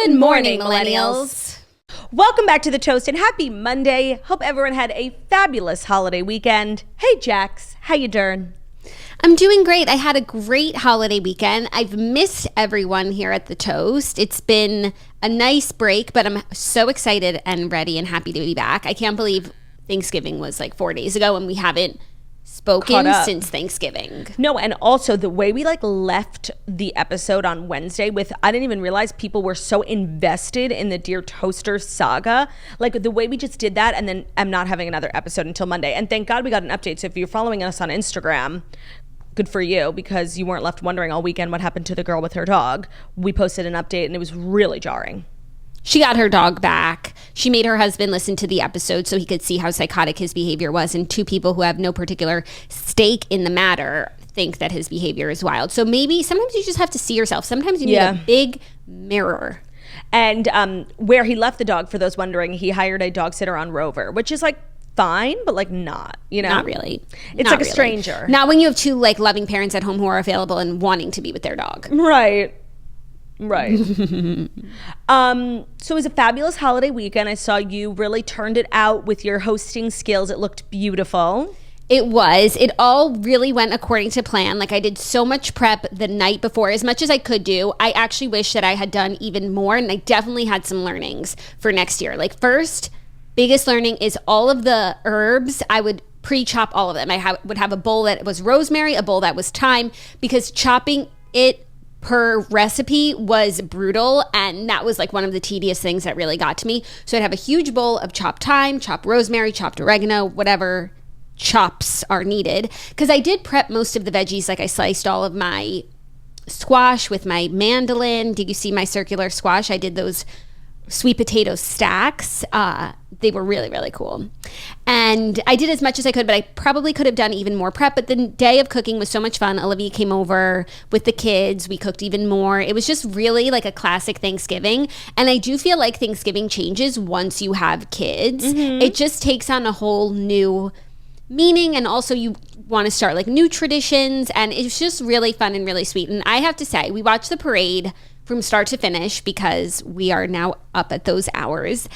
Good morning, millennials. Welcome back to The Toast and happy Monday. Hope everyone had a fabulous holiday weekend. Hey, Jax, how you doing? I'm doing great. I had a great holiday weekend. I've missed everyone here at The Toast. It's been a nice break, but I'm so excited and ready and happy to be back. I can't believe Thanksgiving was like 4 days ago and we haven't spoken since Thanksgiving. No, and also the way we left the episode on Wednesday with, I didn't even realize people were so invested in the Dear Toaster saga. Like the way we just did that, and then I'm not having another episode until Monday. And thank God we got an update. So if you're following us on Instagram, good for you, because you weren't left wondering all weekend what happened to the girl with her dog. We posted an update and it was really jarring. She got her dog back. She made her husband listen to the episode so he could see how psychotic his behavior was. And two people who have no particular stake in the matter think that his behavior is wild. So maybe sometimes you just have to see yourself. Sometimes you need a big mirror. And where he left the dog, for those wondering, he hired a dog sitter on Rover, which is fine, but not, you know? Not really. It's like a stranger. Not when you have two loving parents at home who are available and wanting to be with their dog. Right. So it was a fabulous holiday weekend. I saw you really turned it out with your hosting skills. It looked beautiful. It was. It all really went according to plan. I did so much prep the night before, as much as I could do. I actually wish that I had done even more, and I definitely had some learnings for next year. First, biggest learning is all of the herbs, I would pre-chop all of them. I would have a bowl that was rosemary, a bowl that was thyme, because chopping it per recipe was brutal, and that was one of the tedious things that really got to me. So I'd have a huge bowl of chopped thyme, chopped rosemary, chopped oregano, whatever chops are needed, because I did prep most of the veggies. I sliced all of my squash with my mandolin. Did you see my circular squash? I did those sweet potato stacks. They were really, really cool. And I did as much as I could, but I probably could have done even more prep. But the day of cooking was so much fun. Olivia came over with the kids. We cooked even more. It was just really a classic Thanksgiving. And I do feel like Thanksgiving changes once you have kids. Mm-hmm. It just takes on a whole new meaning. And also you want to start new traditions. And it's just really fun and really sweet. And I have to say, we watched the parade from start to finish because we are now up at those hours.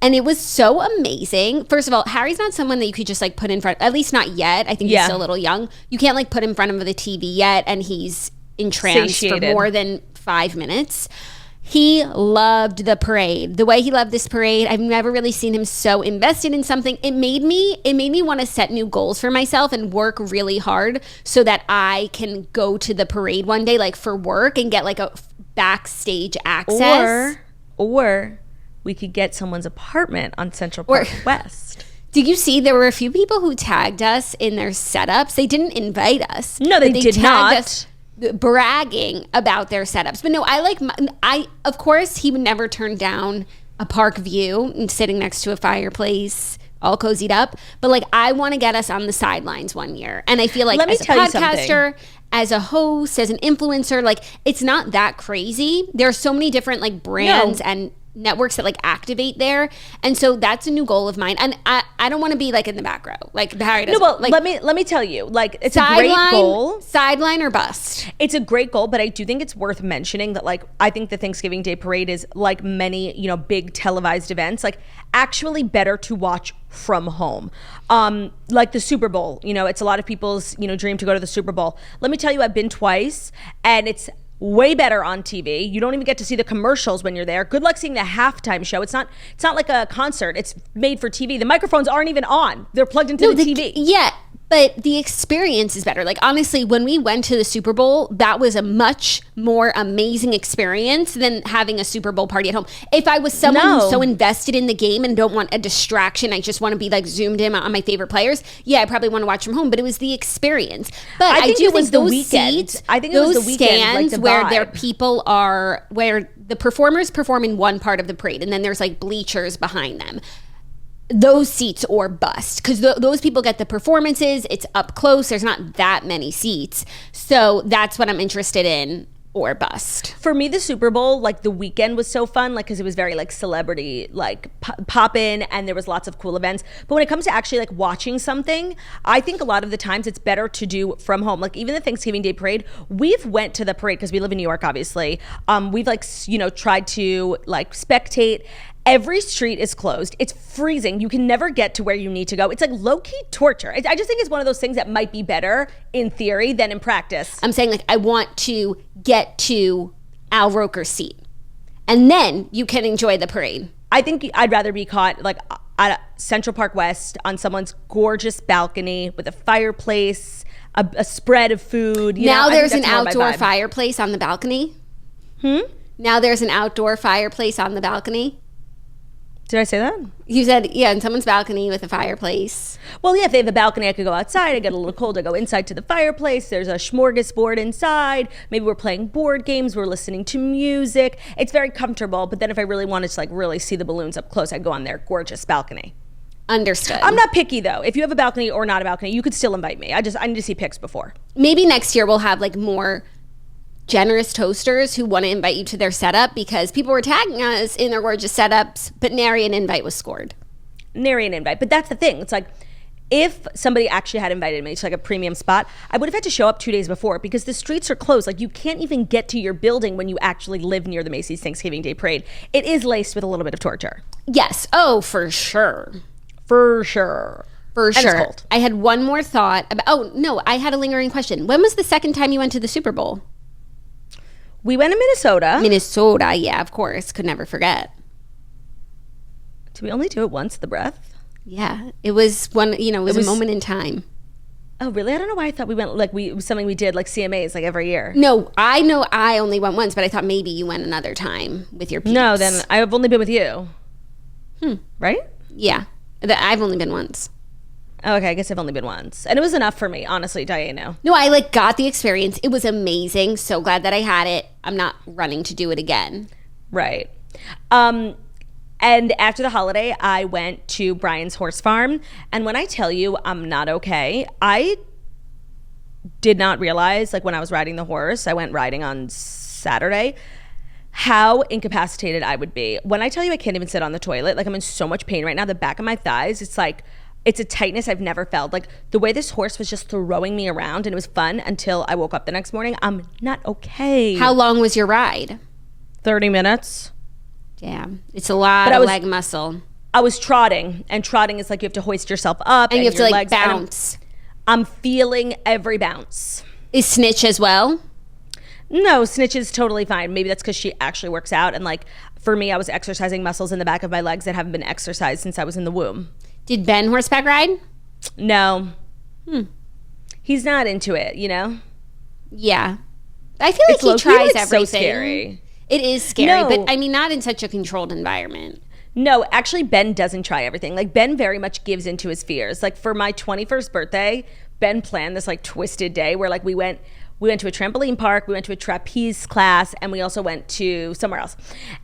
And it was so amazing. First of all, Harry's not someone that you could just put in front, at least not yet. I think he's still a little young. You can't put in front of the TV yet, and he's entranced for more than 5 minutes. He loved the parade. The way he loved this parade, I've never really seen him so invested in something. It made me want to set new goals for myself and work really hard so that I can go to the parade one day, for work, and get a backstage access. Or we could get someone's apartment on Central Park West. Did you see there were a few people who tagged us in their setups? They didn't invite us. No, they did not. Us bragging about their setups. But no, I of course he would never turn down a park view and sitting next to a fireplace all cozied up. But I want to get us on the sidelines one year. And I feel as a podcaster, as a host, as an influencer, it's not that crazy. There are so many different brands and networks that activate there, and so that's a new goal of mine. And I don't want to be in the back row Harry does. No, well, let me tell you, it's a great goal. Sideline or bust. It's a great goal, but I do think it's worth mentioning that I think the Thanksgiving Day Parade is many big televised events, actually better to watch from home. The Super Bowl, it's a lot of people's dream to go to the Super Bowl. Let me tell you, I've been twice, and it's way better on TV. You don't even get to see the commercials when you're there. Good luck seeing the halftime show. It's not like a concert. It's made for TV. The microphones aren't even on. They're plugged into the TV. Yeah, but the experience is better. Honestly, when we went to the Super Bowl, that was a much more amazing experience than having a Super Bowl party at home. If I was someone who's so invested in the game and don't want a distraction, I just want to be zoomed in on my favorite players, I probably want to watch from home, but it was the experience. But I do think those seats, I think those stands where their people are, where the performers perform in one part of the parade and then there's bleachers behind them. Those seats or bust, because those people get the performances. It's up close. There's not that many seats. So that's what I'm interested in or bust. For me, the Super Bowl, like the weekend was so fun, like because it was very like celebrity, like pop in, and there was lots of cool events. But when it comes to actually like watching something, I think a lot of the times it's better to do from home. Like even the Thanksgiving Day parade, we've went to the parade because we live in New York, obviously. We've like, you know, tried to like spectate. Every street is closed. It's freezing. You can never get to where you need to go. It's like low-key torture. I just think it's one of those things that might be better in theory than in practice. I'm saying like I want to get to Al Roker's seat. And then you can enjoy the parade. I think I'd rather be caught like at Central Park West on someone's gorgeous balcony with a fireplace, a spread of food. Now there's an outdoor fireplace on the balcony. Now there's an outdoor fireplace on the balcony. Did I say that? You said, yeah, in someone's balcony with a fireplace. Well, yeah, if they have a balcony, I could go outside. I get a little cold. I go inside to the fireplace. There's a smorgasbord inside. Maybe we're playing board games. We're listening to music. It's very comfortable. But then if I really wanted to like really see the balloons up close, I'd go on their gorgeous balcony. Understood. I'm not picky though. If you have a balcony or not a balcony, you could still invite me. I need to see pics before. Maybe next year we'll have like more generous toasters who want to invite you to their setup because people were tagging us in their gorgeous setups, but nary an invite was scored. Nary an invite. But that's the thing. It's like if somebody actually had invited me to like a premium spot, I would have had to show up 2 days before because the streets are closed. Like you can't even get to your building when you actually live near the Macy's Thanksgiving Day Parade. It is laced with a little bit of torture. Yes. Oh, for sure. For sure. For And sure. it's cold. I had one more thought about, oh no, I had a lingering question. When was the second time you went to the Super Bowl? We went to Minnesota. Minnesota, yeah, of course. Could never forget. Did we only do it once, the breath? Yeah, it was one, you know, it was a moment in time. Oh, really? I don't know why I thought we went, like, it was something we did, like CMAs, like every year. No, I know I only went once, but I thought maybe you went another time with your peeps. No, then I've only been with you. Right? Yeah, I've only been once. Okay, I guess I've only been once. And it was enough for me, honestly, Diana. No, I like got the experience. It was amazing. So glad that I had it. I'm not running to do it again. Right. And after the holiday, I went to Brian's horse farm. And when I tell you I'm not okay, I did not realize, like when I was riding the horse, I went riding on Saturday, how incapacitated I would be. When I tell you I can't even sit on the toilet, like I'm in so much pain right now. The back of my thighs, it's like, it's a tightness I've never felt. Like the way this horse was just throwing me around and it was fun until I woke up the next morning. I'm not okay. How long was your ride? 30 minutes. Yeah, it's a lot of leg muscle. I was trotting, and trotting is like you have to hoist yourself up. And you have to your like legs, bounce. I'm feeling every bounce. Is Snitch as well? No, Snitch is totally fine. Maybe that's because she actually works out. And like for me, I was exercising muscles in the back of my legs that haven't been exercised since I was in the womb. Did Ben horseback ride? No. He's not into it, you know? Yeah. I feel like he tries everything. So scary. It is scary, No. but I mean, not in such a controlled environment. No, actually, Ben doesn't try everything. Like, Ben very much gives into his fears. Like, for my 21st birthday, Ben planned this, like, twisted day where, like, we went to a trampoline park, we went to a trapeze class, and we also went to somewhere else.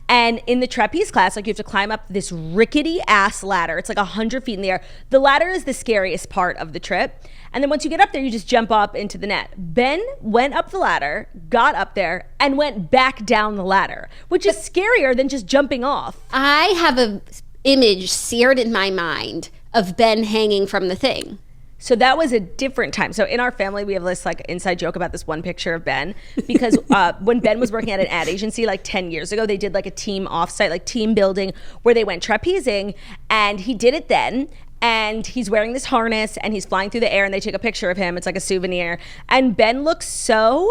And in the trapeze class, like, you have to climb up this rickety ass ladder. It's like 100 feet in the air. The ladder is the scariest part of the trip. And then once you get up there, you just jump up into the net. Ben went up the ladder, got up there, and went back down the ladder, which is scarier than just jumping off. I have an image seared in my mind of Ben hanging from the thing. So that was a different time. So in our family, we have this like inside joke about this one picture of Ben because when Ben was working at an ad agency like 10 years ago, they did like a team offsite, like team building where they went trapezing, and he did it then. And he's wearing this harness and he's flying through the air and they take a picture of him. It's like a souvenir. And Ben looks so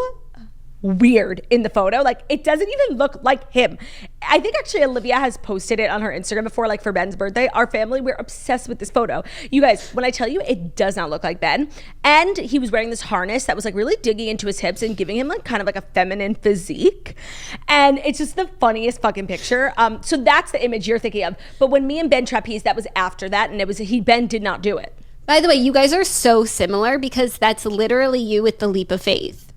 weird in the photo. Like, it doesn't even look like him. I think actually Olivia has posted it on her Instagram before, like for Ben's birthday. Our family, we're obsessed with this photo. You guys, when I tell you, it does not look like Ben. And he was wearing this harness that was like really digging into his hips and giving him like kind of like a feminine physique. And it's just the funniest fucking picture. So that's the image you're thinking of. But when me and Ben trapeze, that was after that. And it was, Ben did not do it. By the way, you guys are so similar because that's literally you with the leap of faith.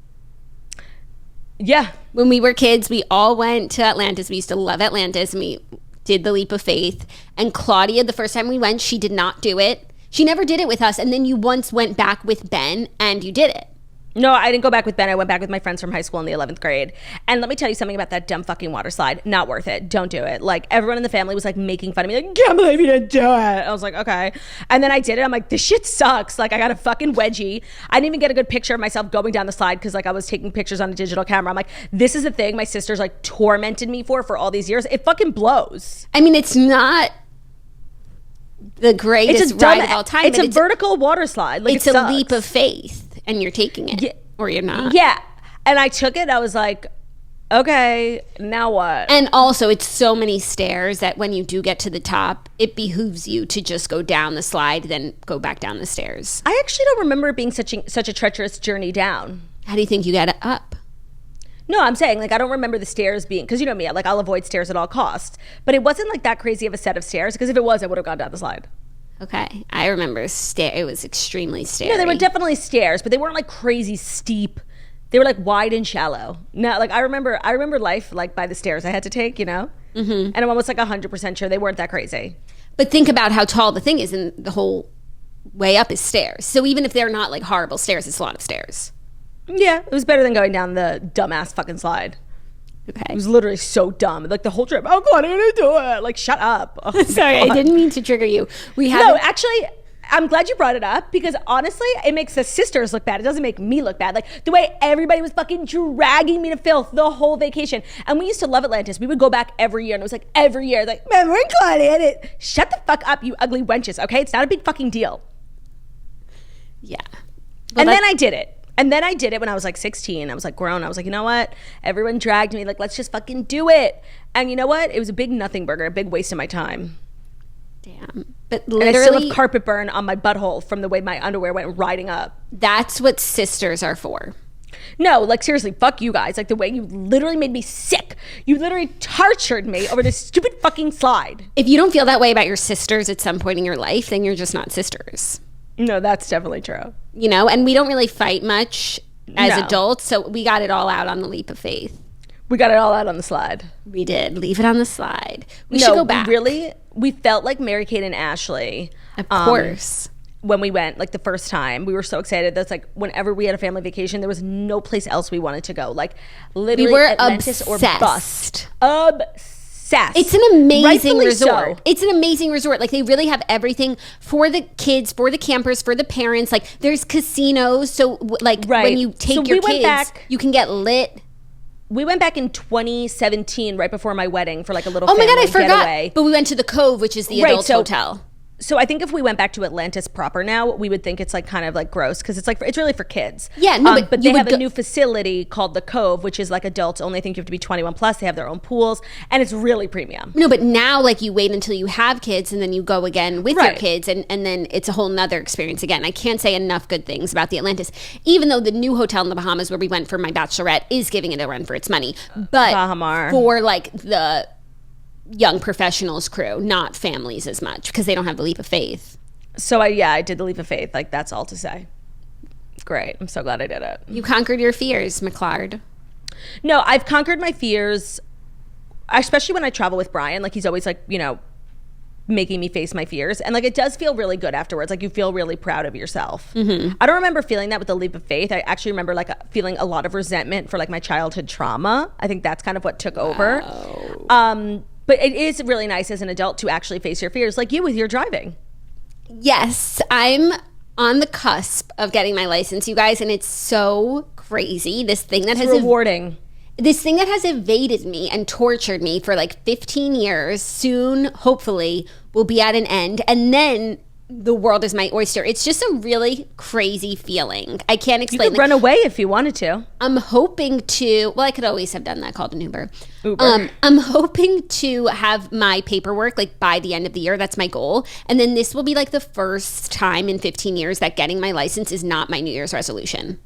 Yeah. When we were kids, we all went to Atlantis. We used to love Atlantis, and we did the leap of faith. And Claudia, the first time we went, she did not do it. She never did it with us. And then you once went back with Ben, and you did it. No, I didn't go back with Ben. I went back with my friends from high school in the 11th grade. And let me tell you something about that dumb fucking water slide. Not worth it. Don't do it. Like, everyone in the family was like making fun of me. Like, can't believe you didn't do it. I was like, okay. And then I did it. I'm like, this shit sucks. Like, I got a fucking wedgie. I didn't even get a good picture of myself going down the slide because like I was taking pictures on a digital camera. I'm like, this is the thing my sister's like tormented me for all these years. It fucking blows. I mean, it's not the greatest ride of all time. It's a vertical water slide. Like, it's a leap of faith. And you're taking it, yeah. Or you're not. Yeah. And I took it. I was like, okay, now what? And also, it's so many stairs that when you do get to the top, it behooves you to just go down the slide, then go back down the stairs. I actually don't remember it being such a treacherous journey down. How do you think you get up? No, I'm saying, like, I don't remember the stairs being, because you know me, like, I'll avoid stairs at all costs. But it wasn't like that crazy of a set of stairs, because if it was, I would have gone down the slide. Okay, I remember it was extremely stairy. No, they were definitely stairs, but they weren't like crazy steep. They were like wide and shallow. No, like I remember life like by the stairs I had to take, you know? Mm-hmm. And I'm almost like 100% sure they weren't that crazy. But think about how tall the thing is, and the whole way up is stairs. So even if they're not like horrible stairs, it's a lot of stairs. Yeah, it was better than going down the dumbass fucking slide. Okay. It was literally so dumb. Like the whole trip, oh God, I'm gonna do it. Like, shut up. Oh, sorry, God. I didn't mean to trigger you. No, actually, I'm glad you brought it up because honestly, it makes the sisters look bad. It doesn't make me look bad. Like the way everybody was fucking dragging me to filth the whole vacation. And we used to love Atlantis. We would go back every year, and it was like every year, like, man, we're in Claudia. Shut the fuck up, you ugly wenches. Okay, it's not a big fucking deal. Yeah. Well, and then I did it. And then I did it when I was like 16. I was like grown. I was like, you know what? Everyone dragged me. Like, let's just fucking do it. And you know what? It was a big nothing burger, a big waste of my time. Damn. But literally, and I still have carpet burn on my butthole from the way my underwear went riding up. That's what sisters are for. No, like seriously, fuck you guys. Like the way you literally made me sick. You literally tortured me over this stupid fucking slide. If you don't feel that way about your sisters at some point in your life, then you're just not sisters. No, that's definitely true. You know, and we don't really fight much as adults, so we got it all out on the leap of faith. We got it all out on the slide. We did. Leave it on the slide. We should go back. We felt like Mary-Kate and Ashley. Of course. When we went, like the first time, we were so excited. That's like whenever we had a family vacation, there was no place else we wanted to go. Like literally we were Atlantis obsessed. Or bust. Obsessed. It's an amazing Rightfully resort. So. It's an amazing resort. Like they really have everything for the kids, for the campers, for the parents. Like there's casinos. So like when you take your kids, you can get lit. We went back in 2017, right before my wedding, for like a little. Oh my God, I forgot. Getaway. But we went to the Cove, which is the adult hotel. So I think if we went back to Atlantis proper now, we would think it's like kind of like gross because it's like it's really for kids. Yeah, no, but they have a new facility called the Cove, which is like adults only. I think you have to be 21 plus. They have their own pools, and it's really premium. No, but now like you wait until you have kids, and then you go again with your kids, and then it's a whole nother experience again. I can't say enough good things about the Atlantis, even though the new hotel in the Bahamas where we went for my bachelorette is giving it a run for its money. But Bahamar. For like the young professionals crew, not families as much because they don't have the leap of faith. So I did the leap of faith. Like that's all to say. Great. I'm so glad I did it. You conquered your fears, McLeod. No, I've conquered my fears, especially when I travel with Brian. Like he's always like, you know, making me face my fears. And like it does feel really good afterwards. Like you feel really proud of yourself. Mm-hmm. I don't remember feeling that with the leap of faith. I actually remember like feeling a lot of resentment for like my childhood trauma. I think that's kind of what took over. But it is really nice as an adult to actually face your fears, like you with your driving. Yes, I'm on the cusp of getting my license, you guys, and it's so crazy. This thing that has rewarding. This thing that has evaded me and tortured me for like 15 years, soon, hopefully, will be at an end. And then the world is my oyster. It's just a really crazy feeling. I can't explain. You could run away if you wanted to. I'm hoping to, well, I could always have done that, called an Uber. I'm hoping to have my paperwork like by the end of the year. That's my goal. And then this will be like the first time in 15 years that getting my license is not my New Year's resolution.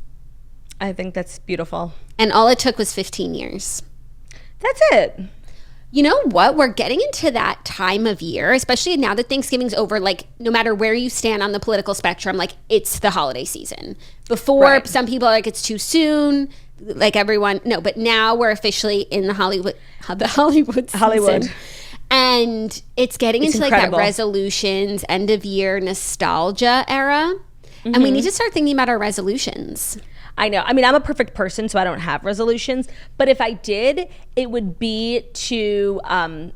I think that's beautiful. And all it took was 15 years. That's it. You know what? We're getting into that time of year, especially now that Thanksgiving's over. Like, no matter where you stand on the political spectrum, like, it's the holiday season. Before, some people are like, it's too soon. Like, everyone, no, but now we're officially in the Hollywood season. And it's getting into incredible. Like that resolutions, end of year nostalgia era. Mm-hmm. And we need to start thinking about our resolutions. I know. I mean, I'm a perfect person, so I don't have resolutions. But if I did, it would be to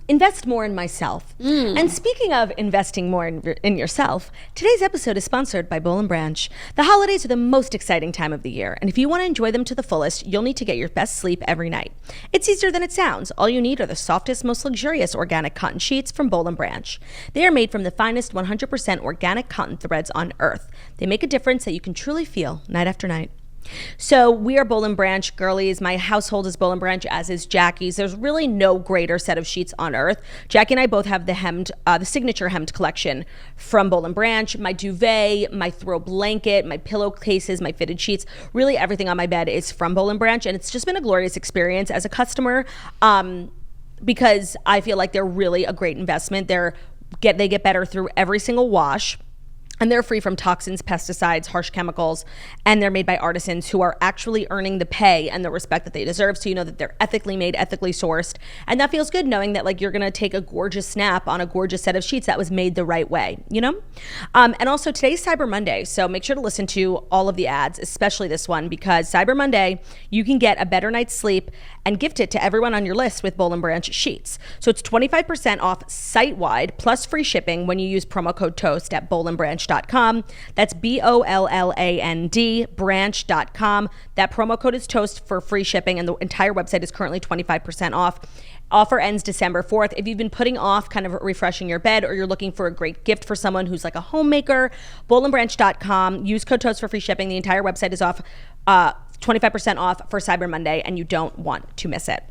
invest more in myself. And speaking of investing more in yourself, today's episode is sponsored by Boll & Branch. The holidays are the most exciting time of the year. And if you want to enjoy them to the fullest, you'll need to get your best sleep every night. It's easier than it sounds. All you need are the softest, most luxurious organic cotton sheets from Boll & Branch. They are made from the finest 100% organic cotton threads on earth. They make a difference that you can truly feel night after night. So we are Boll & Branch girlies. My household is Boll & Branch, as is Jackie's. There's really no greater set of sheets on earth. Jackie and I both have the signature hemmed collection from Boll & Branch. My duvet, my throw blanket, my pillowcases, my fitted sheets, really everything on my bed is from Boll & Branch. And it's just been a glorious experience as a customer because I feel like they're really a great investment. They get better through every single wash. And they're free from toxins, pesticides, harsh chemicals, and they're made by artisans who are actually earning the pay and the respect that they deserve. So you know that they're ethically made, ethically sourced. And that feels good knowing that like you're going to take a gorgeous snap on a gorgeous set of sheets that was made the right way, you know? And also today's Cyber Monday. So make sure to listen to all of the ads, especially this one, because Cyber Monday, you can get a better night's sleep and gift it to everyone on your list with Boll & Branch sheets. So it's 25% off site-wide plus free shipping when you use promo code TOAST at bollandbranch.com. That's BOLLAND branch.com. That promo code is TOAST for free shipping, and the entire website is currently 25% off. Offer ends December 4th. If you've been putting off kind of refreshing your bed or you're looking for a great gift for someone who's like a homemaker, bollandbranch.com. Use code TOAST for free shipping. The entire website is off 25% off for Cyber Monday, and you don't want to miss it.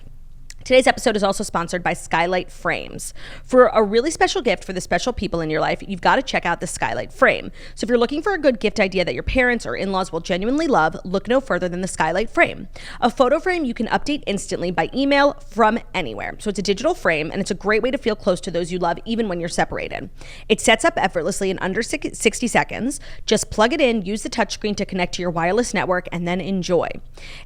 Today's episode is also sponsored by Skylight Frames. For a really special gift for the special people in your life, you've got to check out the Skylight Frame. So if you're looking for a good gift idea that your parents or in-laws will genuinely love, look no further than the Skylight Frame. A photo frame you can update instantly by email from anywhere. So it's a digital frame, and it's a great way to feel close to those you love even when you're separated. It sets up effortlessly in under 60 seconds. Just plug it in, use the touchscreen to connect to your wireless network, and then enjoy.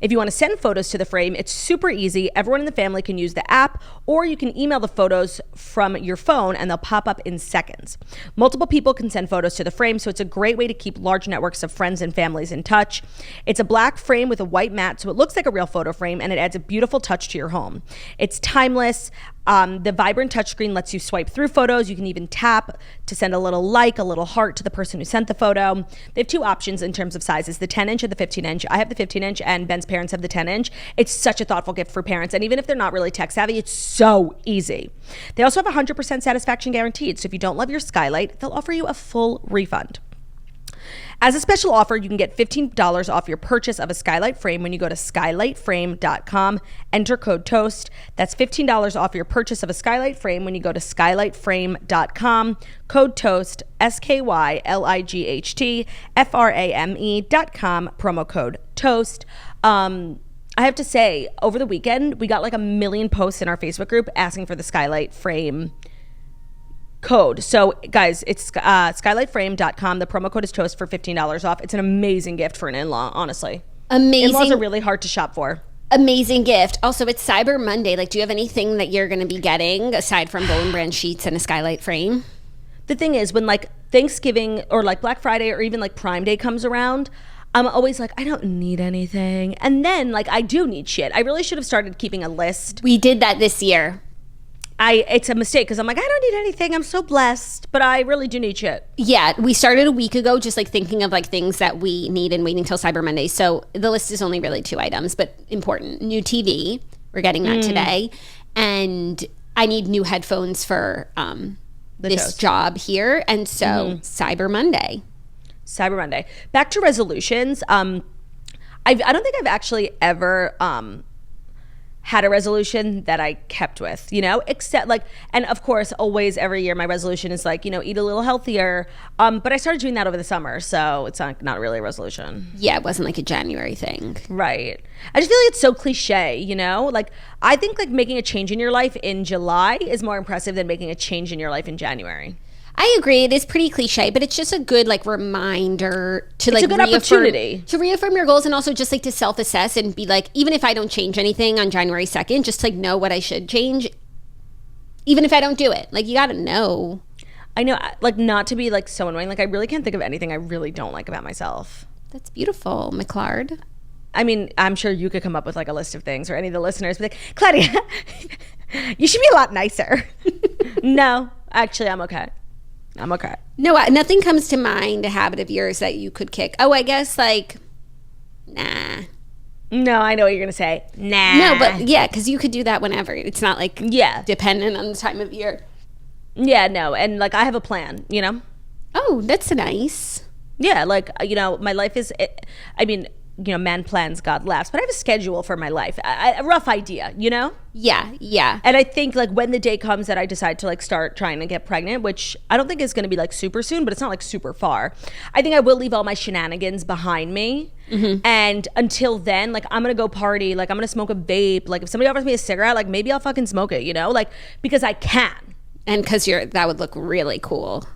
If you want to send photos to the frame, it's super easy. Everyone in the family can use the app, or you can email the photos from your phone and they'll pop up in seconds. Multiple people can send photos to the frame, so it's a great way to keep large networks of friends and families in touch. It's a black frame with a white mat, so it looks like a real photo frame, and it adds a beautiful touch to your home. It's timeless. The vibrant touchscreen lets you swipe through photos. You can even tap to send a little like, a little heart to the person who sent the photo. They have two options in terms of sizes, the 10-inch and the 15-inch. I have the 15-inch and Ben's parents have the 10-inch. It's such a thoughtful gift for parents. And even if they're not really tech savvy, it's so easy. They also have 100% satisfaction guaranteed. So if you don't love your Skylight, they'll offer you a full refund. As a special offer, you can get $15 off your purchase of a Skylight frame when you go to skylightframe.com. Enter code TOAST. That's $15 off your purchase of a Skylight frame when you go to skylightframe.com. Code TOAST, SKYLIGHTFRAME.com. Promo code TOAST. I have to say, over the weekend, we got like 1 million posts in our Facebook group asking for the Skylight frame code. So guys, it's skylightframe.com. The promo code is TOAST for $15 off. It's an amazing gift for an in-law, honestly. Amazing. In-laws are really hard to shop for. Amazing gift. Also, it's Cyber Monday. Like, do you have anything that you're going to be getting aside from Boll & Branch sheets and a Skylight frame? The thing is, when like Thanksgiving or like Black Friday or even like Prime Day comes around, I'm always like, I don't need anything. And then like I do need shit. I really should have started keeping a list. We did that this year. It's a mistake because I'm like, I don't need anything. I'm so blessed, but I really do need shit. Yeah, we started a week ago just like thinking of like things that we need and waiting till Cyber Monday. So the list is only really 2 items, but important. New TV. We're getting that today. And I need new headphones for this toast. job here. And so Cyber Monday. Cyber Monday. Back to resolutions. I don't think I've actually ever had a resolution that I kept with, you know, except like, and of course, always every year my resolution is like, you know, eat a little healthier. But I started doing that over the summer, so it's not really a resolution. Yeah, it wasn't like a January thing. Right. I just feel like it's so cliche, you know? Like, I think like making a change in your life in July is more impressive than making a change in your life in January. I agree. It is pretty cliche, but it's just a good like reminder to like it's a good opportunity to reaffirm your goals, and also just like to self-assess and be like, even if I don't change anything on January 2nd, just to like know what I should change, even if I don't do it. Like, you got to know. I know, like, not to be like so annoying. Like, I really can't think of anything I really don't like about myself. That's beautiful, McLeod. I mean, I'm sure you could come up with like a list of things, or any of the listeners be like, Claudia, you should be a lot nicer. No, actually, I'm okay. No, nothing comes to mind, a habit of yours that you could kick. Oh, I guess like, nah. No, I know what you're going to say. Nah. No, but yeah, because you could do that whenever. It's not like dependent on the time of year. Yeah, no. And like, I have a plan, you know? Oh, that's nice. Yeah, like, you know, my life is, I mean, you know, man plans, God laughs, but I have a schedule for my life, a rough idea, you know? Yeah. And I think like when the day comes that I decide to like start trying to get pregnant, which I don't think is going to be like super soon, but it's not like super far. I think I will leave all my shenanigans behind me. Mm-hmm. And until then, like, I'm going to go party. Like, I'm going to smoke a vape. Like, if somebody offers me a cigarette, like maybe I'll fucking smoke it, you know? Like, because I can. And because that would look really cool.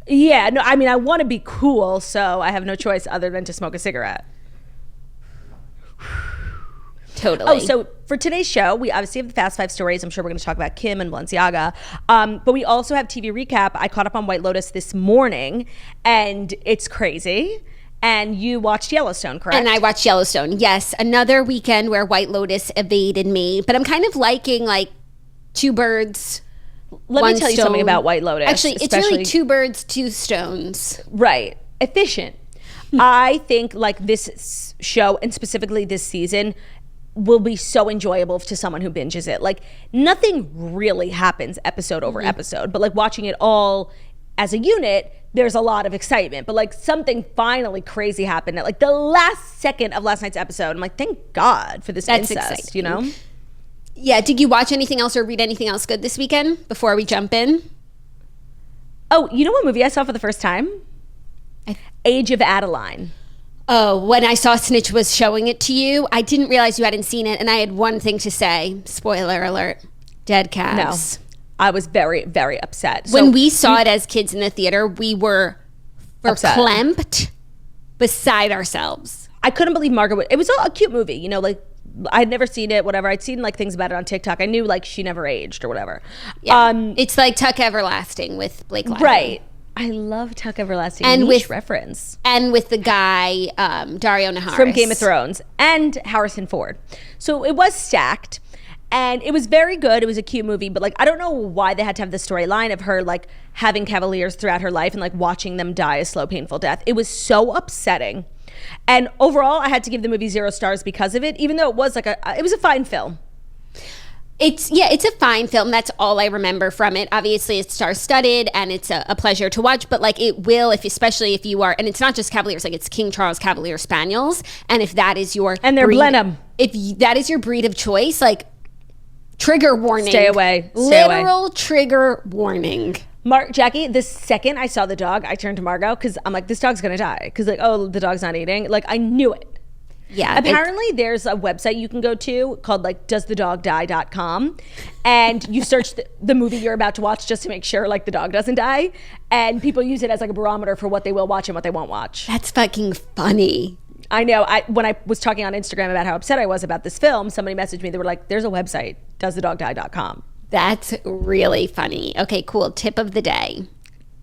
Yeah, no, I mean, I want to be cool, so I have no choice other than to smoke a cigarette. Totally. Oh, so for today's show, we obviously have the Fast 5 stories. I'm sure we're going to talk about Kim and Balenciaga. But we also have TV recap. I caught up on White Lotus this morning, and it's crazy. And you watched Yellowstone, correct? And I watched Yellowstone, yes. Another weekend where White Lotus evaded me. But I'm kind of liking like two birds, Let me tell you something about White Lotus. Actually, it's really two birds, two stones. Right. Efficient. I think like this show, and specifically this season, will be so enjoyable to someone who binges it. Like, nothing really happens episode over episode, but like watching it all as a unit, there's a lot of excitement. But like something finally crazy happened at like the last second of last night's episode. I'm like, thank God for this incest, exciting. You know? Yeah. Did you watch anything else or read anything else good this weekend before we jump in? Oh, you know what movie I saw for the first time? Age of Adeline. Oh, when I saw Snitch was showing it to you, I didn't realize you hadn't seen it, and I had one thing to say. Spoiler alert. Dead calves. No. I was very, very upset. When we saw it as kids in the theater, we were verklempt beside ourselves. I couldn't believe Margaret would. It was a cute movie, you know, like I'd never seen it, whatever. I'd seen like things about it on TikTok. I knew like she never aged or whatever. Yeah. It's like Tuck Everlasting with Blake Lively. Right. I love Tuck Everlasting. And niche reference. And with the guy, Dario Naharis. From Game of Thrones. And Harrison Ford. So it was stacked. And it was very good. It was a cute movie. But like, I don't know why they had to have the storyline of her like having cavaliers throughout her life and like watching them die a slow, painful death. It was so upsetting. And overall, I had to give the movie 0 stars because of it, even though it was like it was a fine film. It's a fine film. That's all I remember from it. Obviously, it's star-studded and it's a pleasure to watch. But like, it will, especially if you are, and it's not just Cavaliers. Like, it's King Charles Cavalier Spaniels, and if that is your and they're Blenheim. If that is your breed of choice, like, trigger warning. Stay away. Literal trigger warning. Jackie, the second I saw the dog, I turned to Margot because I'm like, this dog's gonna die. Because like, oh, the dog's not eating. Like, I knew it. Yeah. Apparently there's a website you can go to called like doesthedogdie.com, and you search the movie you're about to watch just to make sure like the dog doesn't die, and people use it as like a barometer for what they will watch and what they won't watch. That's fucking funny. I know. When I was talking on Instagram about how upset I was about this film, somebody messaged me. They were like, there's a website, doesthedogdie.com. That's really funny. Okay, cool. Tip of the day.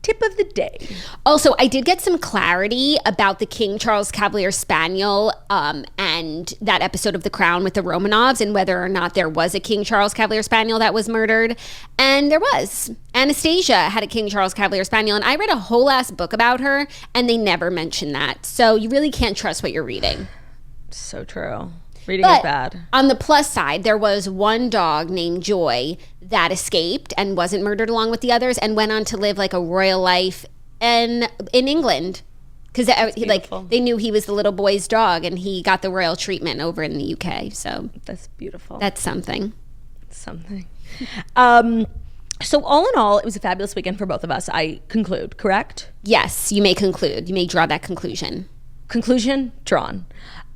Tip of the day. Also, I did get some clarity about the King Charles Cavalier Spaniel and that episode of The Crown with the Romanovs, and whether or not there was a King Charles Cavalier Spaniel that was murdered. And there was. Anastasia had a King Charles Cavalier Spaniel, and I read a whole ass book about her, and they never mentioned that. So you really can't trust what you're reading. So true. Reading is bad. On the plus side, there was one dog named Joy that escaped and wasn't murdered along with the others and went on to live like a royal life in England. Because they knew he was the little boy's dog, and he got the royal treatment over in the UK. So that's beautiful. That's something. So all in all, it was a fabulous weekend for both of us. I conclude, correct? Yes, you may conclude. You may draw that conclusion. Conclusion drawn.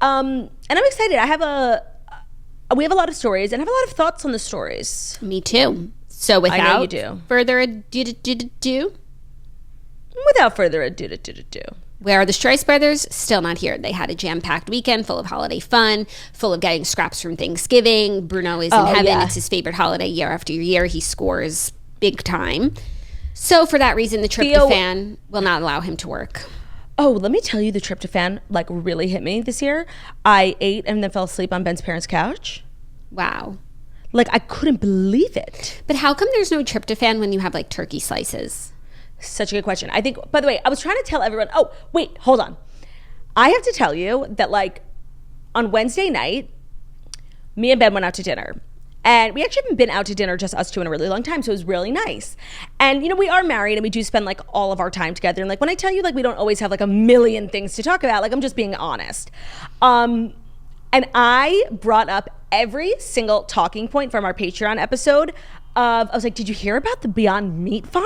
And I'm excited. We have a lot of stories, and I have a lot of thoughts on the stories. Me too. So without further ado, where are the Strice brothers? Still not here. They had a jam-packed weekend full of holiday fun, full of getting scraps from Thanksgiving. Bruno is in heaven. Yeah. It's his favorite holiday year after year. He scores big time. So for that reason, the tryptophan will not allow him to work. Oh, let me tell you, the tryptophan like really hit me this year. I ate and then fell asleep on Ben's parents' couch. Wow. Like, I couldn't believe it. But how come there's no tryptophan when you have like turkey slices? Such a good question. I think, by the way, I was trying to tell everyone, oh, wait, hold on. I have to tell you that like on Wednesday night, me and Ben went out to dinner. And we actually haven't been out to dinner, just us two, in a really long time. So it was really nice. And, you know, we are married and we do spend like all of our time together. And like when I tell you, like, we don't always have like a million things to talk about, like, I'm just being honest. And I brought up every single talking point from our Patreon episode I was like, did you hear about the Beyond Meat farm?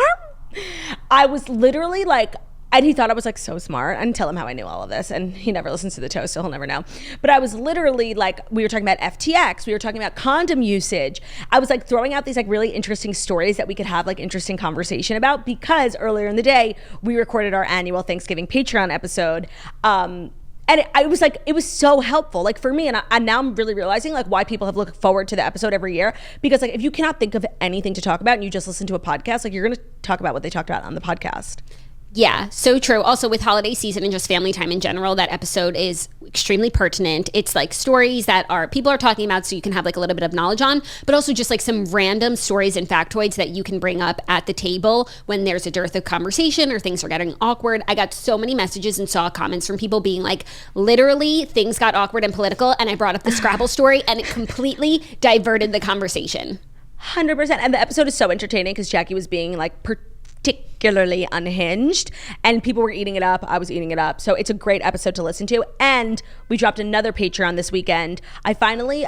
I was literally like, and he thought I was like so smart. I didn't tell him how I knew all of this, and he never listens to the toast, so he'll never know. But I was literally like, we were talking about FTX, we were talking about condom usage. I was like throwing out these like really interesting stories that we could have like interesting conversation about, because earlier in the day we recorded our annual Thanksgiving Patreon episode. And I was like, it was so helpful, like for me, and now I'm really realizing like why people have looked forward to the episode every year, because like if you cannot think of anything to talk about and you just listen to a podcast, like you're gonna talk about what they talked about on the podcast. Yeah, so true. Also with holiday season and just family time in general, that episode is extremely pertinent. It's like stories that people are talking about, so you can have like a little bit of knowledge on, but also just like some random stories and factoids that you can bring up at the table when there's a dearth of conversation or things are getting awkward. I got so many messages and saw comments from people being like, literally things got awkward and political, and I brought up the Scrabble story and it completely diverted the conversation. 100%. And the episode is so entertaining because Jackie was being like particularly unhinged and people were eating it up. I was eating it up. So it's a great episode to listen to. And we dropped another Patreon this weekend. I've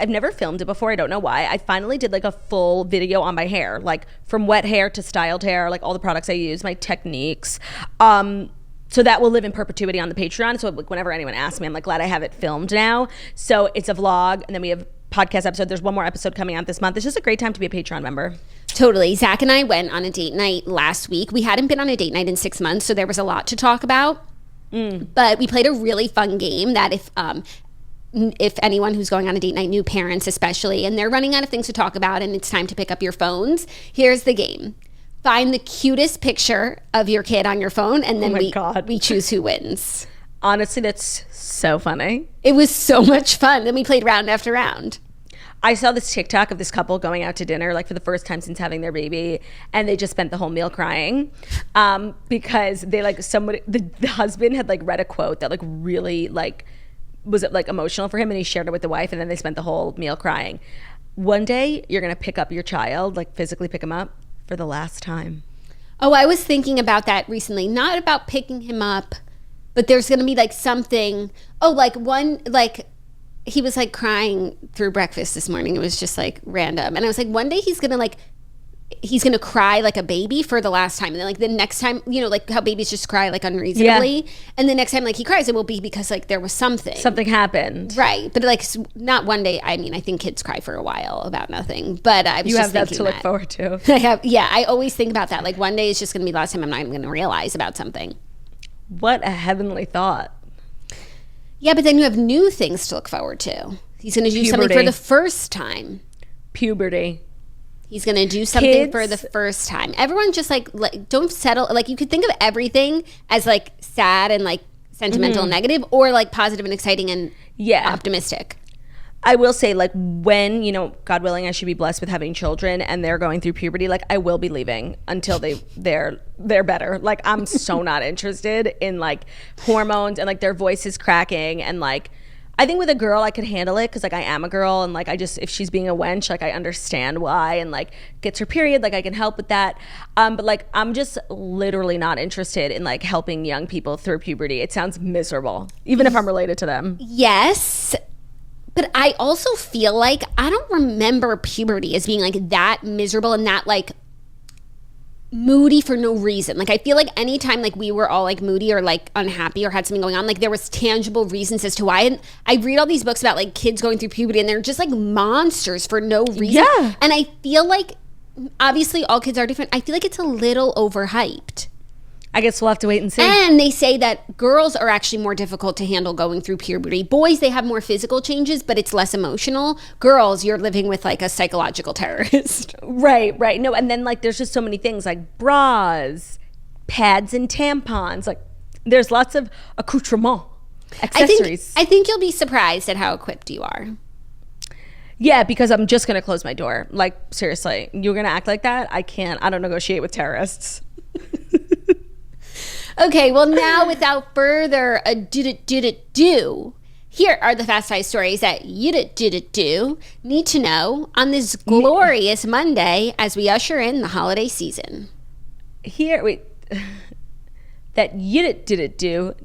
never filmed it before. I don't know why. I finally did like a full video on my hair, like from wet hair to styled hair, like all the products I use, my techniques. So that will live in perpetuity on the Patreon. So like whenever anyone asks me, I'm like glad I have it filmed now. So it's a vlog, and then we have podcast episode. There's one more episode coming out this month. It's just a great time to be a Patreon member. Totally. Zach and I went on a date night last week. We hadn't been on a date night in 6 months, so there was a lot to talk about. But we played a really fun game that if anyone who's going on a date night, new parents especially, and they're running out of things to talk about and it's time to pick up your phones, here's the game. Find the cutest picture of your kid on your phone, and then we choose who wins. Honestly, that's so funny. It was so much fun. Then we played round after round. I saw this TikTok of this couple going out to dinner, like for the first time since having their baby, and they just spent the whole meal crying because they like the husband had like read a quote that like really like was like emotional for him, and he shared it with the wife, and then they spent the whole meal crying. One day you're gonna pick up your child, like physically pick him up for the last time. Oh, I was thinking about that recently. Not about picking him up, but there's gonna be like something. Oh, like one like. He was like crying through breakfast this morning. It was just like random. And I was like, one day he's gonna cry like a baby for the last time. And then like the next time, you know, like how babies just cry like unreasonably. Yeah. And the next time like he cries, it will be because like there was something. Something happened. Right. But like not one day. I mean, I think kids cry for a while about nothing. But I was you just have that to look forward to. I always think about that. Like one day is just gonna be the last time I'm not even gonna realize about something. What a heavenly thought. Yeah, but then you have new things to look forward to. He's going to do something for the first time. Puberty. He's going to do something for the first time. Everyone just like don't settle. Like you could think of everything as like sad and like sentimental and negative, or like positive and exciting and optimistic. I will say, like, when, you know, God willing, I should be blessed with having children and they're going through puberty, like, I will be leaving until they're better. Like, I'm so not interested in, like, hormones and, like, their voices cracking. And, like, I think with a girl, I could handle it because, like, I am a girl. And, like, if she's being a wench, like, I understand why. And, like, gets her period, like, I can help with that. But, like, I'm just literally not interested in, like, helping young people through puberty. It sounds miserable, even if I'm related to them. Yes. But I also feel like I don't remember puberty as being like that miserable and that like moody for no reason. Like I feel like anytime like we were all like moody or like unhappy or had something going on, like there was tangible reasons as to why. And I read all these books about like kids going through puberty and they're just like monsters for no reason. Yeah. And I feel like obviously all kids are different. I feel like it's a little overhyped. I guess we'll have to wait and see. And they say that girls are actually more difficult to handle going through puberty. Boys, they have more physical changes, but it's less emotional. Girls, you're living with like a psychological terrorist. Right. No, and then like there's just so many things like bras, pads and tampons. Like There's lots of accoutrement, accessories. I think you'll be surprised at how equipped you are. Yeah, because I'm just going to close my door. Like, seriously, you're going to act like that? I don't negotiate with terrorists. Okay, well now without further ado, here are the Fast Five stories that you need to know on this glorious Monday as we usher in the holiday season. That you need to do.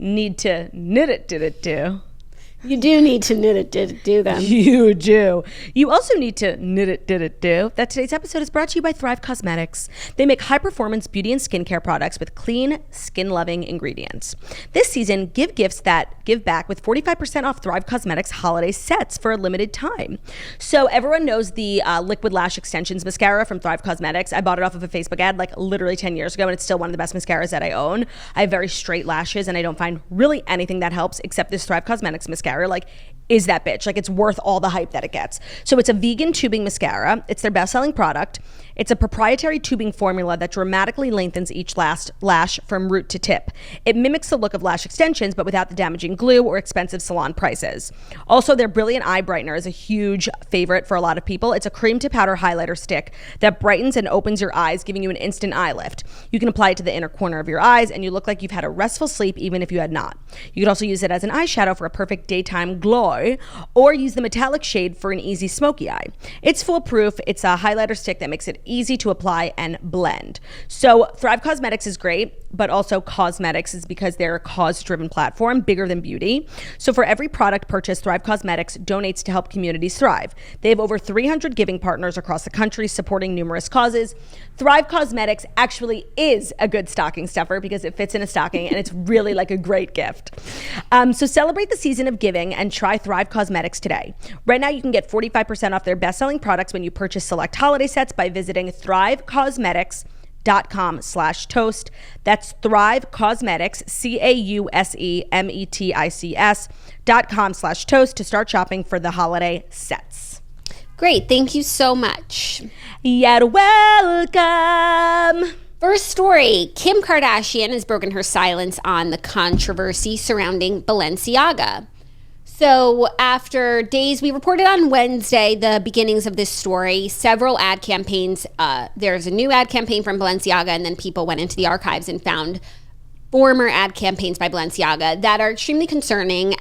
You do need to do them. You do. You also need to do that today's episode is brought to you by Thrive Cosmetics. They make high-performance beauty and skincare products with clean, skin-loving ingredients. This season, give gifts that give back with 45% off Thrive Cosmetics holiday sets for a limited time. So everyone knows the Liquid Lash Extensions mascara from Thrive Cosmetics. I bought it off of a Facebook ad like literally 10 years ago, and it's still one of the best mascaras that I own. I have very straight lashes, and I don't find really anything that helps except this Thrive Cosmetics mascara. Like, is that bitch? Like, it's worth all the hype that it gets. So it's a vegan tubing mascara. It's their best-selling product. It's a proprietary tubing formula that dramatically lengthens each lash from root to tip. It mimics the look of lash extensions, but without the damaging glue or expensive salon prices. Also, their Brilliant Eye Brightener is a huge favorite for a lot of people. It's a cream to powder highlighter stick that brightens and opens your eyes, giving you an instant eye lift. You can apply it to the inner corner of your eyes, and you look like you've had a restful sleep even if you had not. You could also use it as an eyeshadow for a perfect daytime glow, or use the metallic shade for an easy smoky eye. It's foolproof. It's a highlighter stick that makes it easy to apply and blend. So Thrive Cosmetics is great, but also cosmetics is because they're a cause-driven platform, bigger than beauty. So for every product purchased, Thrive Cosmetics donates to help communities thrive. They have over 300 giving partners across the country supporting numerous causes. Thrive Cosmetics actually is a good stocking stuffer because it fits in a stocking and it's really like a great gift. So celebrate the season of giving and try Thrive Cosmetics today. Right now you can get 45% off their best-selling products when you purchase select holiday sets by visiting thrivecosmetics.com/toast. That's Thrive Cosmetics, CAUSEMETICS.com/toast to start shopping for the holiday sets. Great, thank you so much. You're welcome. First story, Kim Kardashian has broken her silence on the controversy surrounding Balenciaga. So after days, we reported on Wednesday the beginnings of this story, several ad campaigns. There's a new ad campaign from Balenciaga, and then people went into the archives and found former ad campaigns by Balenciaga that are extremely concerning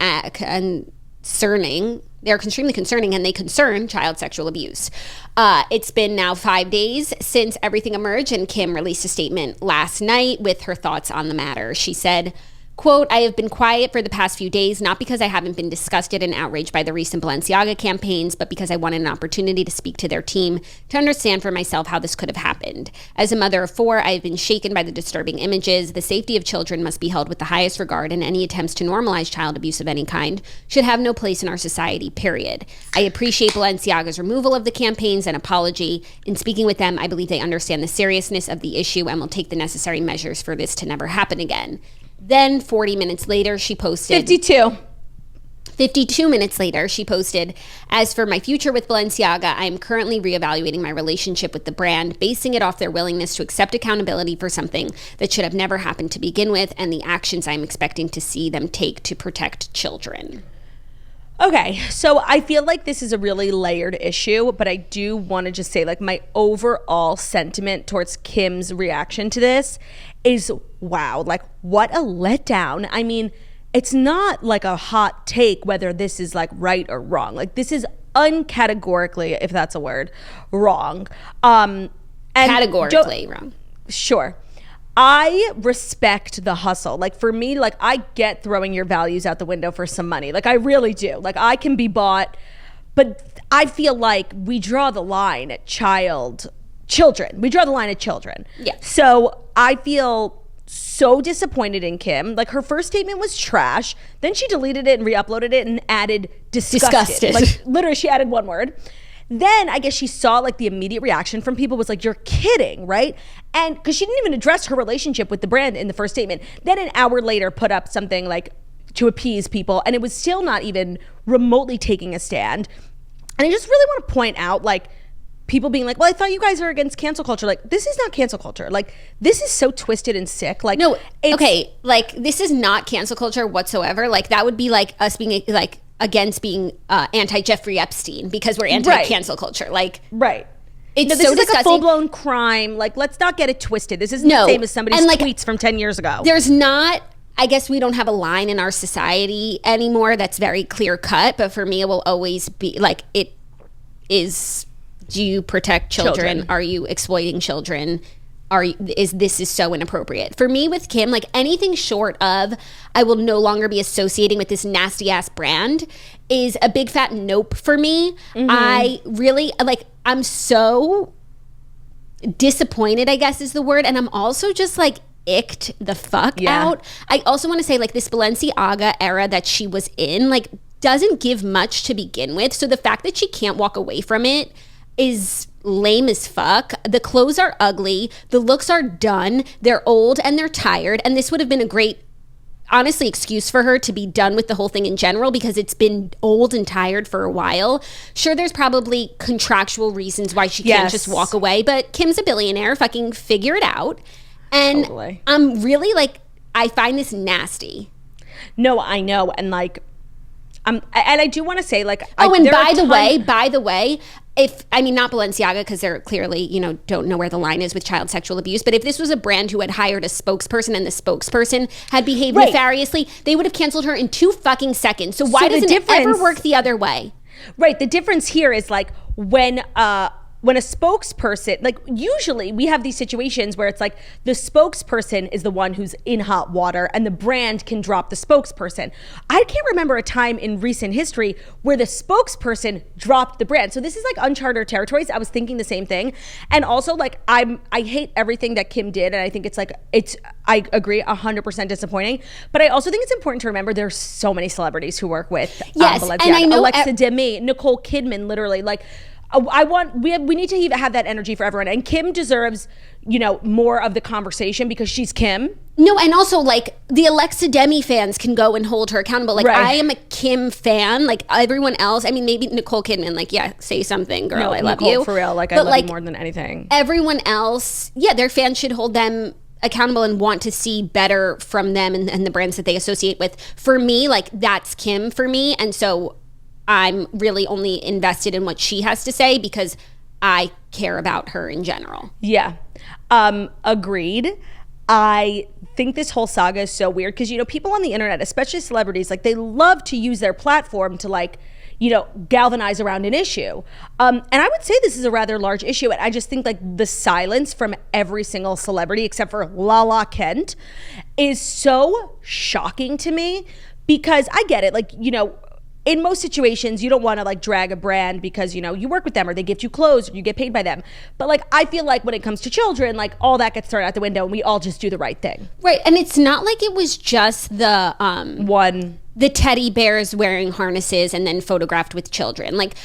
They're extremely concerning, and they concern child sexual abuse. It's been now 5 days since everything emerged, and Kim released a statement last night with her thoughts on the matter. She said, quote, "I have been quiet for the past few days, not because I haven't been disgusted and outraged by the recent Balenciaga campaigns, but because I wanted an opportunity to speak to their team to understand for myself how this could have happened. As a mother of 4, I have been shaken by the disturbing images. The safety of children must be held with the highest regard, and any attempts to normalize child abuse of any kind should have no place in our society, period. I appreciate Balenciaga's removal of the campaigns and apology. In speaking with them, I believe they understand the seriousness of the issue and will take the necessary measures for this to never happen again." Then 40 minutes later, she posted... 52 minutes later, she posted, "As for my future with Balenciaga, I am currently reevaluating my relationship with the brand, basing it off their willingness to accept accountability for something that should have never happened to begin with, and the actions I am expecting to see them take to protect children." Okay, so I feel like this is a really layered issue, but I do want to just say, like, my overall sentiment towards Kim's reaction to this is, wow, like, what a letdown. I mean, it's not like a hot take whether this is like right or wrong. Like, this is uncategorically, if that's a word, wrong. And categorically wrong. Sure. I respect the hustle. Like, for me, like, I get throwing your values out the window for some money. Like, I really do. Like, I can be bought, but I feel like we draw the line at children. We draw the line at children. Yeah. So I feel so disappointed in Kim. Like, her first statement was trash. Then she deleted it and re-uploaded it and added disgusted. Like, literally, she added one word. Then I guess she saw like the immediate reaction from people was like, "You're kidding," right? And because she didn't even address her relationship with the brand in the first statement. Then an hour later put up something like to appease people, and it was still not even remotely taking a stand. And I just really want to point out, like, people being like, well, I thought you guys are against cancel culture. Like, this is not cancel culture. Like, this is so twisted and sick. Like, no, okay, like, this is not cancel culture whatsoever. Like, that would be like us being like against being anti-Jeffrey Epstein because we're anti-cancel culture. Like, right. It's this so is disgusting. like a full-blown crime. Like, let's not get it twisted. This isn't the same as somebody's like, tweets from 10 years ago. There's not, I guess we don't have a line in our society anymore that's very clear cut, but for me it will always be like, it is, do you protect children? Are you exploiting children? This is so inappropriate. For me with Kim, like anything short of I will no longer be associating with this nasty ass brand is a big fat nope for me. I really like, I'm so disappointed, I guess is the word, and I'm also just like icked the fuck out. I also want to say like this Balenciaga era that she was in like doesn't give much to begin with, so the fact that she can't walk away from it is lame as fuck. The clothes are ugly, the looks are done, they're old and they're tired, and this would have been a great honestly excuse for her to be done with the whole thing in general because it's been old and tired for a while. Sure, there's probably contractual reasons why she can't just walk away, but Kim's a billionaire, fucking figure it out. And I'm really like, I find this nasty. No, I know. And like, and I do want to say like, and by the way, if, I mean, not Balenciaga, because they're clearly, you know, don't know where the line is with child sexual abuse. But if this was a brand who had hired a spokesperson and the spokesperson had behaved nefariously, they would have canceled her in 2 fucking seconds. So why doesn't it ever work the other way? Right. The difference here is like when a spokesperson, like usually we have these situations where it's like the spokesperson is the one who's in hot water and the brand can drop the spokesperson. I can't remember a time in recent history where the spokesperson dropped the brand. So this is like uncharted territories. I was thinking the same thing. And also like I hate everything that Kim did, and I think I agree 100% disappointing. But I also think it's important to remember there's so many celebrities who work with Balenciaga. And I know Alexa Demi, Nicole Kidman, literally like we need to have that energy for everyone, and Kim deserves, you know, more of the conversation because she's Kim. No, and also like the Alexa Demi fans can go and hold her accountable. Like I am a Kim fan. Like everyone else, I mean, maybe Nicole Kidman. Like, yeah, say something, girl. No, I love Nicole, you for real. Like, I love you more than anything. Everyone else, yeah, their fans should hold them accountable and want to see better from them and the brands that they associate with. For me, like that's Kim for me, and so I'm really only invested in what she has to say because I care about her in general. Yeah. Agreed. I think this whole saga is so weird because, you know, people on the internet, especially celebrities, like they love to use their platform to like, you know, galvanize around an issue. And I would say this is a rather large issue. And I just think like the silence from every single celebrity except for Lala Kent is so shocking to me because I get it. Like, you know, in most situations, you don't want to like drag a brand because, you know, you work with them or they gift you clothes or you get paid by them. But like, I feel like when it comes to children, like all that gets thrown out the window and we all just do the right thing. Right. And it's not like it was just the the teddy bears wearing harnesses and then photographed with children. Like,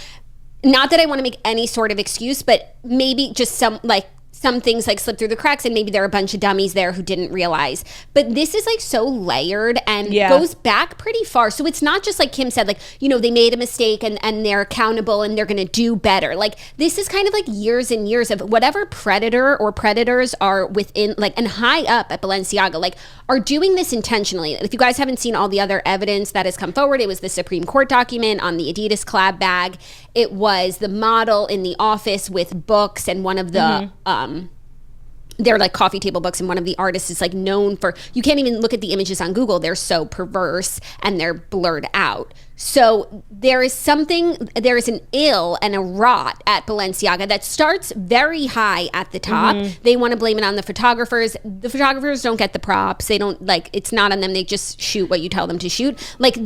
not that I want to make any sort of excuse, but maybe just some things like slip through the cracks and maybe there are a bunch of dummies there who didn't realize. But this is like so layered and goes back pretty far. So it's not just like Kim said, like, you know, they made a mistake and they're accountable and they're going to do better. Like this is kind of like years and years of whatever predator or predators are within like and high up at Balenciaga, like are doing this intentionally. If you guys haven't seen all the other evidence that has come forward, it was the Supreme Court document on the Adidas collab bag. It was the model in the office with books and one of the, they're like coffee table books, and one of the artists is like known for, you can't even look at the images on Google, they're so perverse and they're blurred out. So there is an ill and a rot at Balenciaga that starts very high at the top. They want to blame it on the photographers. The photographers don't get the props. They don't, like, it's not on them. They just shoot what you tell them to shoot. Like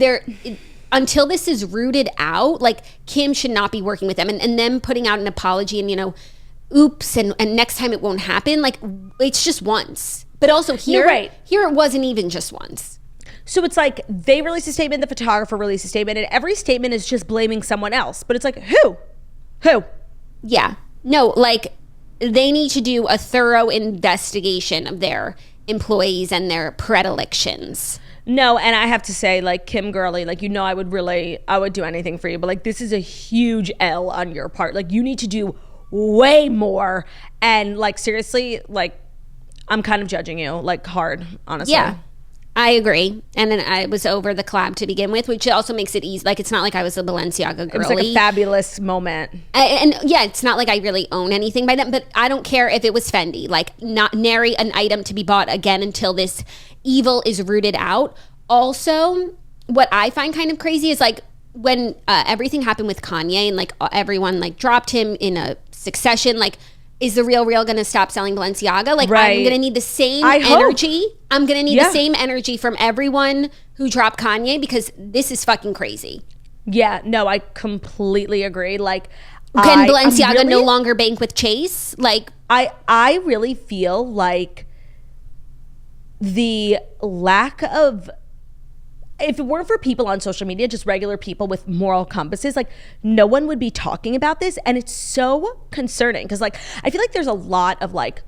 until this is rooted out, like Kim should not be working with them, and them putting out an apology and, you know, oops, and next time it won't happen. Like it's just once. But also here it wasn't even just once. So it's like they release a statement, the photographer released a statement, and every statement is just blaming someone else. But it's like, who? Yeah. No, like they need to do a thorough investigation of their employees and their predilections. No, and I have to say, like, Kim girly, like, you know, I would do anything for you, but like this is a huge L on your part. Like you need to do way more. And like, seriously, like, I'm kind of judging you, like, hard, honestly. Yeah, I agree. And then I was over the collab to begin with, which also makes it easy. Like, it's not like I was a Balenciaga girly. It was like a fabulous moment. And yeah, it's not like I really own anything by them, but I don't care if it was Fendi. Like, not nary an item to be bought again until this evil is rooted out. Also, what I find kind of crazy is like when everything happened with Kanye and like everyone like dropped him in a succession, like, is the RHOBH going to stop selling Balenciaga? Like, right. I'm going to need the same energy. I'm going to need the same energy from everyone who dropped Kanye because this is fucking crazy. Yeah, no, I completely agree. Like, can Balenciaga no longer bank with Chase? Like, I really feel like the lack of, if it weren't for people on social media, just regular people with moral compasses, like, no one would be talking about this. And it's so concerning because, like, I feel like there's a lot of like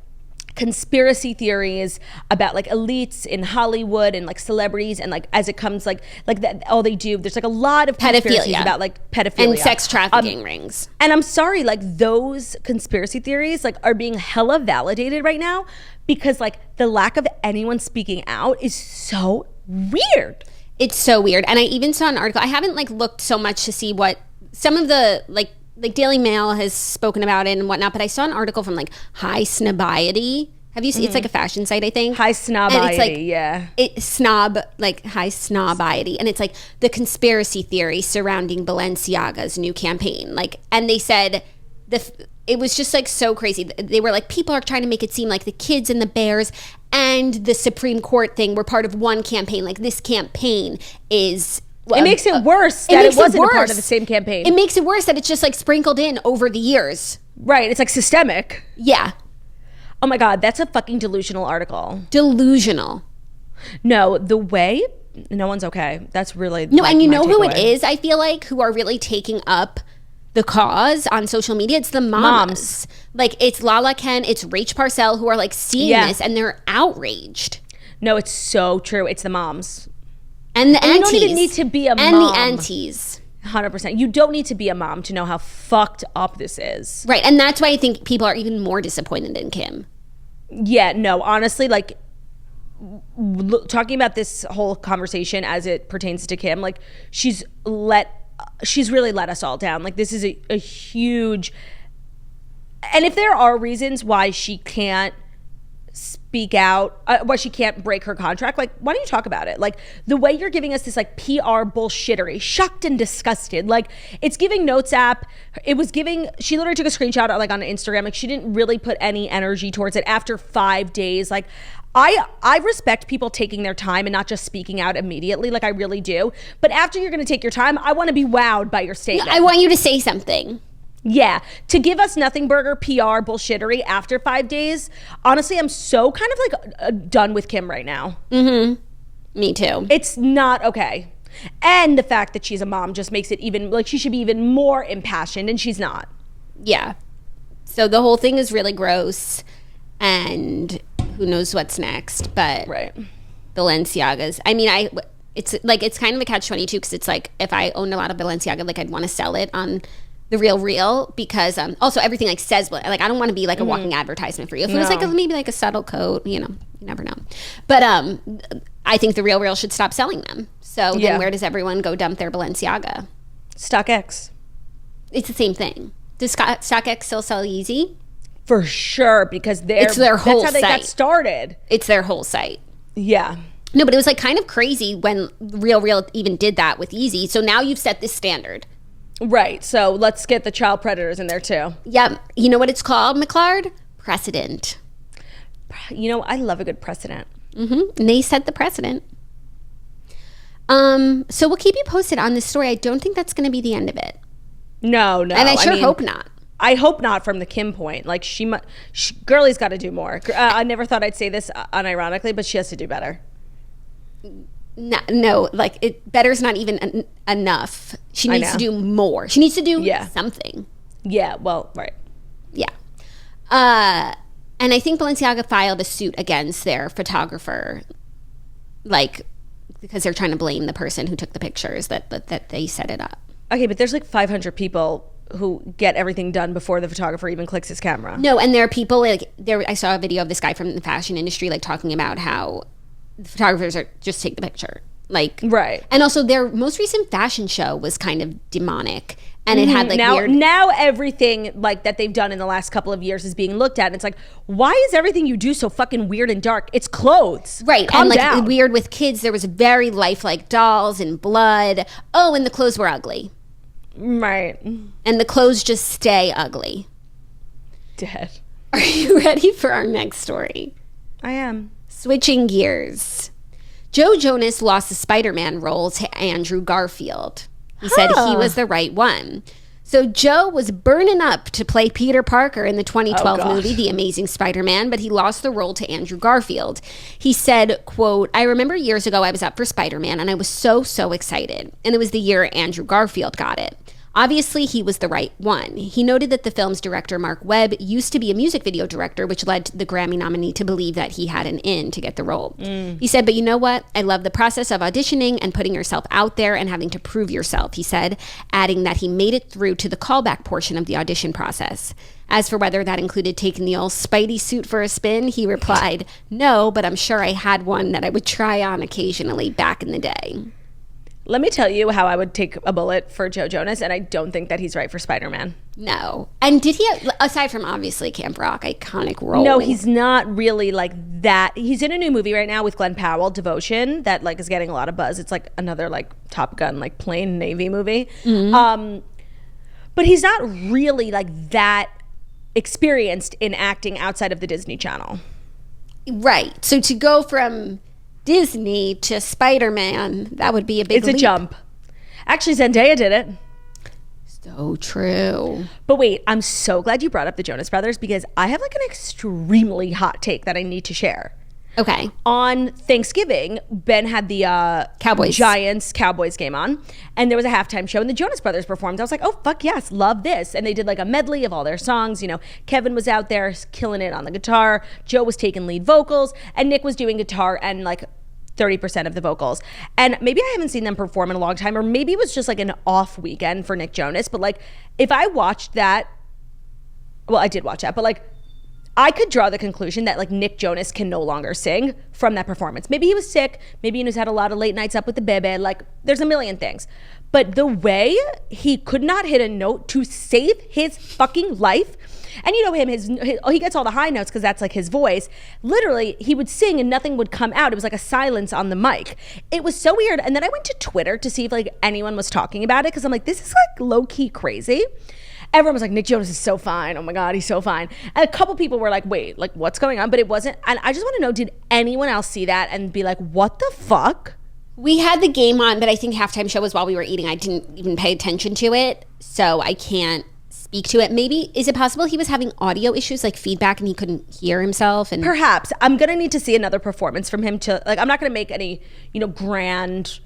conspiracy theories about like elites in Hollywood and like celebrities, and like as it comes like that, all they do, there's like a lot of conspiracies about like pedophilia and sex trafficking rings. And I'm sorry, like, those conspiracy theories like are being hella validated right now because like the lack of anyone speaking out is so weird. It's so weird. And I even saw an article. I haven't like looked so much to see what some of the like Daily Mail has spoken about it and whatnot, but I saw an article from like High Snobiety. Have you seen? It's like a fashion site, I think. High Snobiety, like, yeah. High Snobiety. And it's like the conspiracy theory surrounding Balenciaga's new campaign. Like, and they said it was just like so crazy. They were like, people are trying to make it seem like the kids and the bears and the Supreme Court thing were part of one campaign. Like, this campaign is... It makes it worse that it wasn't a part of the same campaign. It makes it worse that it's just like sprinkled in over the years. Right. It's like systemic. Yeah. Oh my God, that's a fucking delusional article. Delusional. No, the way... No one's okay. That's really... No, and you know who it is, I feel like, who are really taking up the cause on social media? It's the moms. Like, it's Lala Ken, it's Rach Parcell, who are like seeing this and they're outraged. No, it's so true. It's the moms. And the aunties. You don't even need to be a mom. And the aunties. 100%. You don't need to be a mom to know how fucked up this is. Right. And that's why I think people are even more disappointed in Kim. Yeah, no, honestly, like, talking about this whole conversation as it pertains to Kim, like, she's really let us all down. Like, this is a huge... And if there are reasons why she can't speak out, why she can't break her contract, like, why don't you talk about it? Like, the way you're giving us this like PR bullshittery, shocked and disgusted, like, it's giving Notes app. It was giving, she literally took a screenshot like on Instagram, like, she didn't really put any energy towards it after 5 days. Like, I respect people taking their time and not just speaking out immediately, like, I really do. But after you're going to take your time, I want to be wowed by your statement. I want you to say something. Yeah, to give us nothing burger PR bullshittery after 5 days, honestly, I'm so kind of like done with Kim right now. Mm-hmm. Me too. It's not okay. And the fact that she's a mom just makes it even, like, she should be even more impassioned, and she's not. Yeah. So the whole thing is really gross, and who knows what's next, but right. Balenciaga's, I mean, it's like, it's kind of a catch-22 because it's like, if I owned a lot of Balenciaga, like, I'd want to sell it on the Real because also everything like says, like, I don't want to be like a walking advertisement for you. If it was like maybe like a subtle coat, you know, you never know. But I think the Real should stop selling them. So then where does everyone go dump their Balenciaga? StockX. It's the same thing. Does StockX still sell Yeezy? For sure, because it's their whole that's how they got started. It's their whole site. Yeah. No, but it was like kind of crazy when Real even did that with Yeezy. So now you've set this standard. Right. So let's get the child predators in there too. Yep. You know what it's called, McLeod? Precedent. You know, I love a good precedent. Mm-hmm. And they set the precedent. So we'll keep you posted on this story. I don't think that's going to be the end of it. No. And I mean, hope not. I hope not from the Kim point. Like, Girlie's got to do more. I never thought I'd say this unironically, but she has to do better. No, like, better's not even enough. She needs to do more. She needs to do something. Yeah, well, right. Yeah. And I think Balenciaga filed a suit against their photographer, like, because they're trying to blame the person who took the pictures that they set it up. Okay, but there's like 500 people who get everything done before the photographer even clicks his camera. No, and there are people like I saw a video of this guy from the fashion industry like talking about how the photographers are just take the picture. Like, right. And also their most recent fashion show was kind of demonic. And it had like now everything like that they've done in the last couple of years is being looked at, and it's like, why is everything you do so fucking weird and dark? It's clothes, right? Calm and like down. Weird with kids. There was very lifelike dolls and blood. Oh, and the clothes were ugly, right? And the clothes just stay ugly. Dead. Are you ready for our next story? I am. Switching gears. Joe Jonas lost the Spider-Man role to Andrew Garfield. He said he was the right one. So Joe was burning up to play Peter Parker in the 2012 movie, The Amazing Spider-Man, but he lost the role to Andrew Garfield. He said, quote, "I remember years ago I was up for Spider-Man and I was so excited. And it was the year Andrew Garfield got it. Obviously, he was the right one." He noted that the film's director, Mark Webb, used to be a music video director, which led the Grammy nominee to believe that he had an in to get the role. He said, "But you know what? I love the process of auditioning and putting yourself out there and having to prove yourself," he said, adding that he made it through to the callback portion of the audition process. As for whether that included taking the old Spidey suit for a spin, he replied, "No, but I'm sure I had one that I would try on occasionally back in the day." Let me tell you how I would take a bullet for Joe Jonas, and I don't think that he's right for Spider-Man. No. And did he, aside from obviously Camp Rock, iconic role? No, he's not really like that. He's in a new movie right now with Glenn Powell, Devotion, that like is getting a lot of buzz. It's like another like Top Gun, like plain Navy movie. But he's not really like that experienced in acting outside of the Disney Channel. Right. So to go from Disney to Spider-Man, that would be a big It's leap. a jump. Actually, Zendaya did it. So true. But wait, I'm so glad you brought up the Jonas Brothers because I have like an extremely hot take that I need to share. Okay. On Thanksgiving, Ben had the Giants-Cowboys game on, and there was a halftime show, and the Jonas Brothers performed. I was like, oh, fuck yes, love this. And they did like a medley of all their songs. You know, Kevin was out there killing it on the guitar. Joe was taking lead vocals, and Nick was doing guitar and like 30% of the vocals. And maybe I haven't seen them perform in a long time, or maybe it was just like an off weekend for Nick Jonas. But like, if I watched that, well, I did watch that, but like, I could draw the conclusion that like Nick Jonas can no longer sing from that performance. Maybe he was sick. Maybe he has had a lot of late nights up with the baby. Like there's a million things. But the way he could not hit a note to save his fucking life. And you know him, he gets all the high notes because that's like his voice. Literally, he would sing and nothing would come out. It was like a silence on the mic. It was so weird. And then I went to Twitter to see if like anyone was talking about it because I'm like, this is like low key crazy. Everyone was like, Nick Jonas is so fine. Oh my God, he's so fine. And a couple people were like, wait, like what's going on? But it wasn't. And I just want to know, did anyone else see that and be like, what the fuck? We had the game on, but I think halftime show was while we were eating. I didn't even pay attention to it, so I can't speak to it. Maybe, is it possible he was having audio issues, like feedback, and he couldn't hear himself? And perhaps. I'm going to need to see another performance from him to, like, I'm not going to make any, you know, grand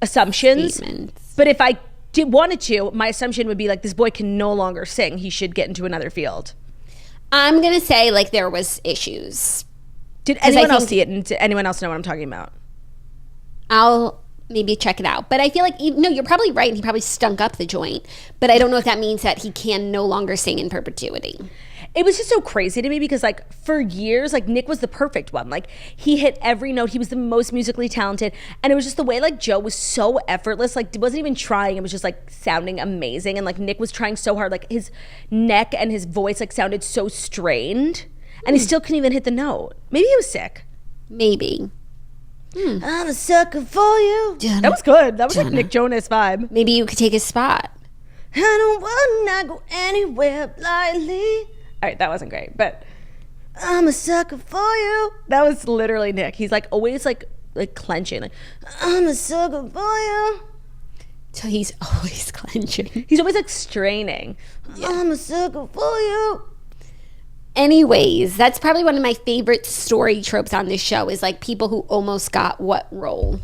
assumptions. Statements. But if I wanted to, my assumption would be like, this boy can no longer sing. He should get into another field. I'm going to say like there was issues. Did anyone else see it? And did anyone else know what I'm talking about? I'll maybe check it out. But I feel like, no, you're probably right. He probably stunk up the joint. But I don't know if that means that he can no longer sing in perpetuity. It was just so crazy to me because like for years, like Nick was the perfect one. Like he hit every note. He was the most musically talented. And it was just the way like Joe was so effortless. Like wasn't even trying. It was just like sounding amazing. And like Nick was trying so hard. Like his neck and his voice like sounded so strained. And he still couldn't even hit the note. Maybe he was sick. Maybe. I'm a sucker for you. That was good. That was like Nick Jonas vibe. Maybe you could take his spot. I don't want to go anywhere blindly. All right, that wasn't great, but I'm a sucker for you. That was literally Nick. He's like always like clenching. Like I'm a sucker for you. So he's always clenching. He's always like straining. Yeah. I'm a sucker for you. Anyways, that's probably one of my favorite story tropes on this show is like people who almost got what role.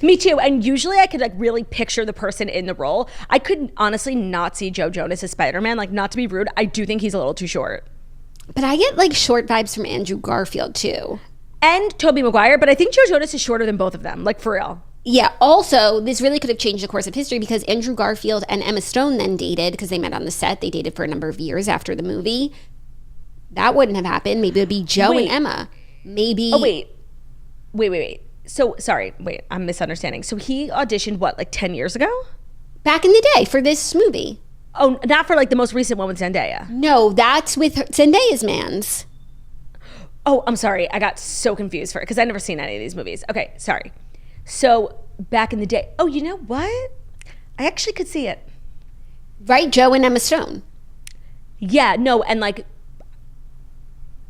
Me too. And usually I could like really picture the person in the role. I could honestly not see Joe Jonas as Spider-Man. Like, not to be rude, I do think he's a little too short. But I get like short vibes from Andrew Garfield too. And Tobey Maguire, but I think Joe Jonas is shorter than both of them. Like, for real. Yeah, also, this really could have changed the course of history because Andrew Garfield and Emma Stone then dated because they met on the set. They dated for a number of years after the movie. That wouldn't have happened. Maybe it would be Joe and Emma. Maybe. Oh, wait. So, sorry, I'm misunderstanding. So he auditioned, what, like 10 years ago? Back in the day for this movie. Oh, not for like the most recent one with Zendaya. No, that's with Zendaya's Mans. Oh, I'm sorry. I got so confused because I've never seen any of these movies. Okay, sorry. So back in the day. Oh, you know what? I actually could see it. Right, Joe and Emma Stone. Yeah, no, and like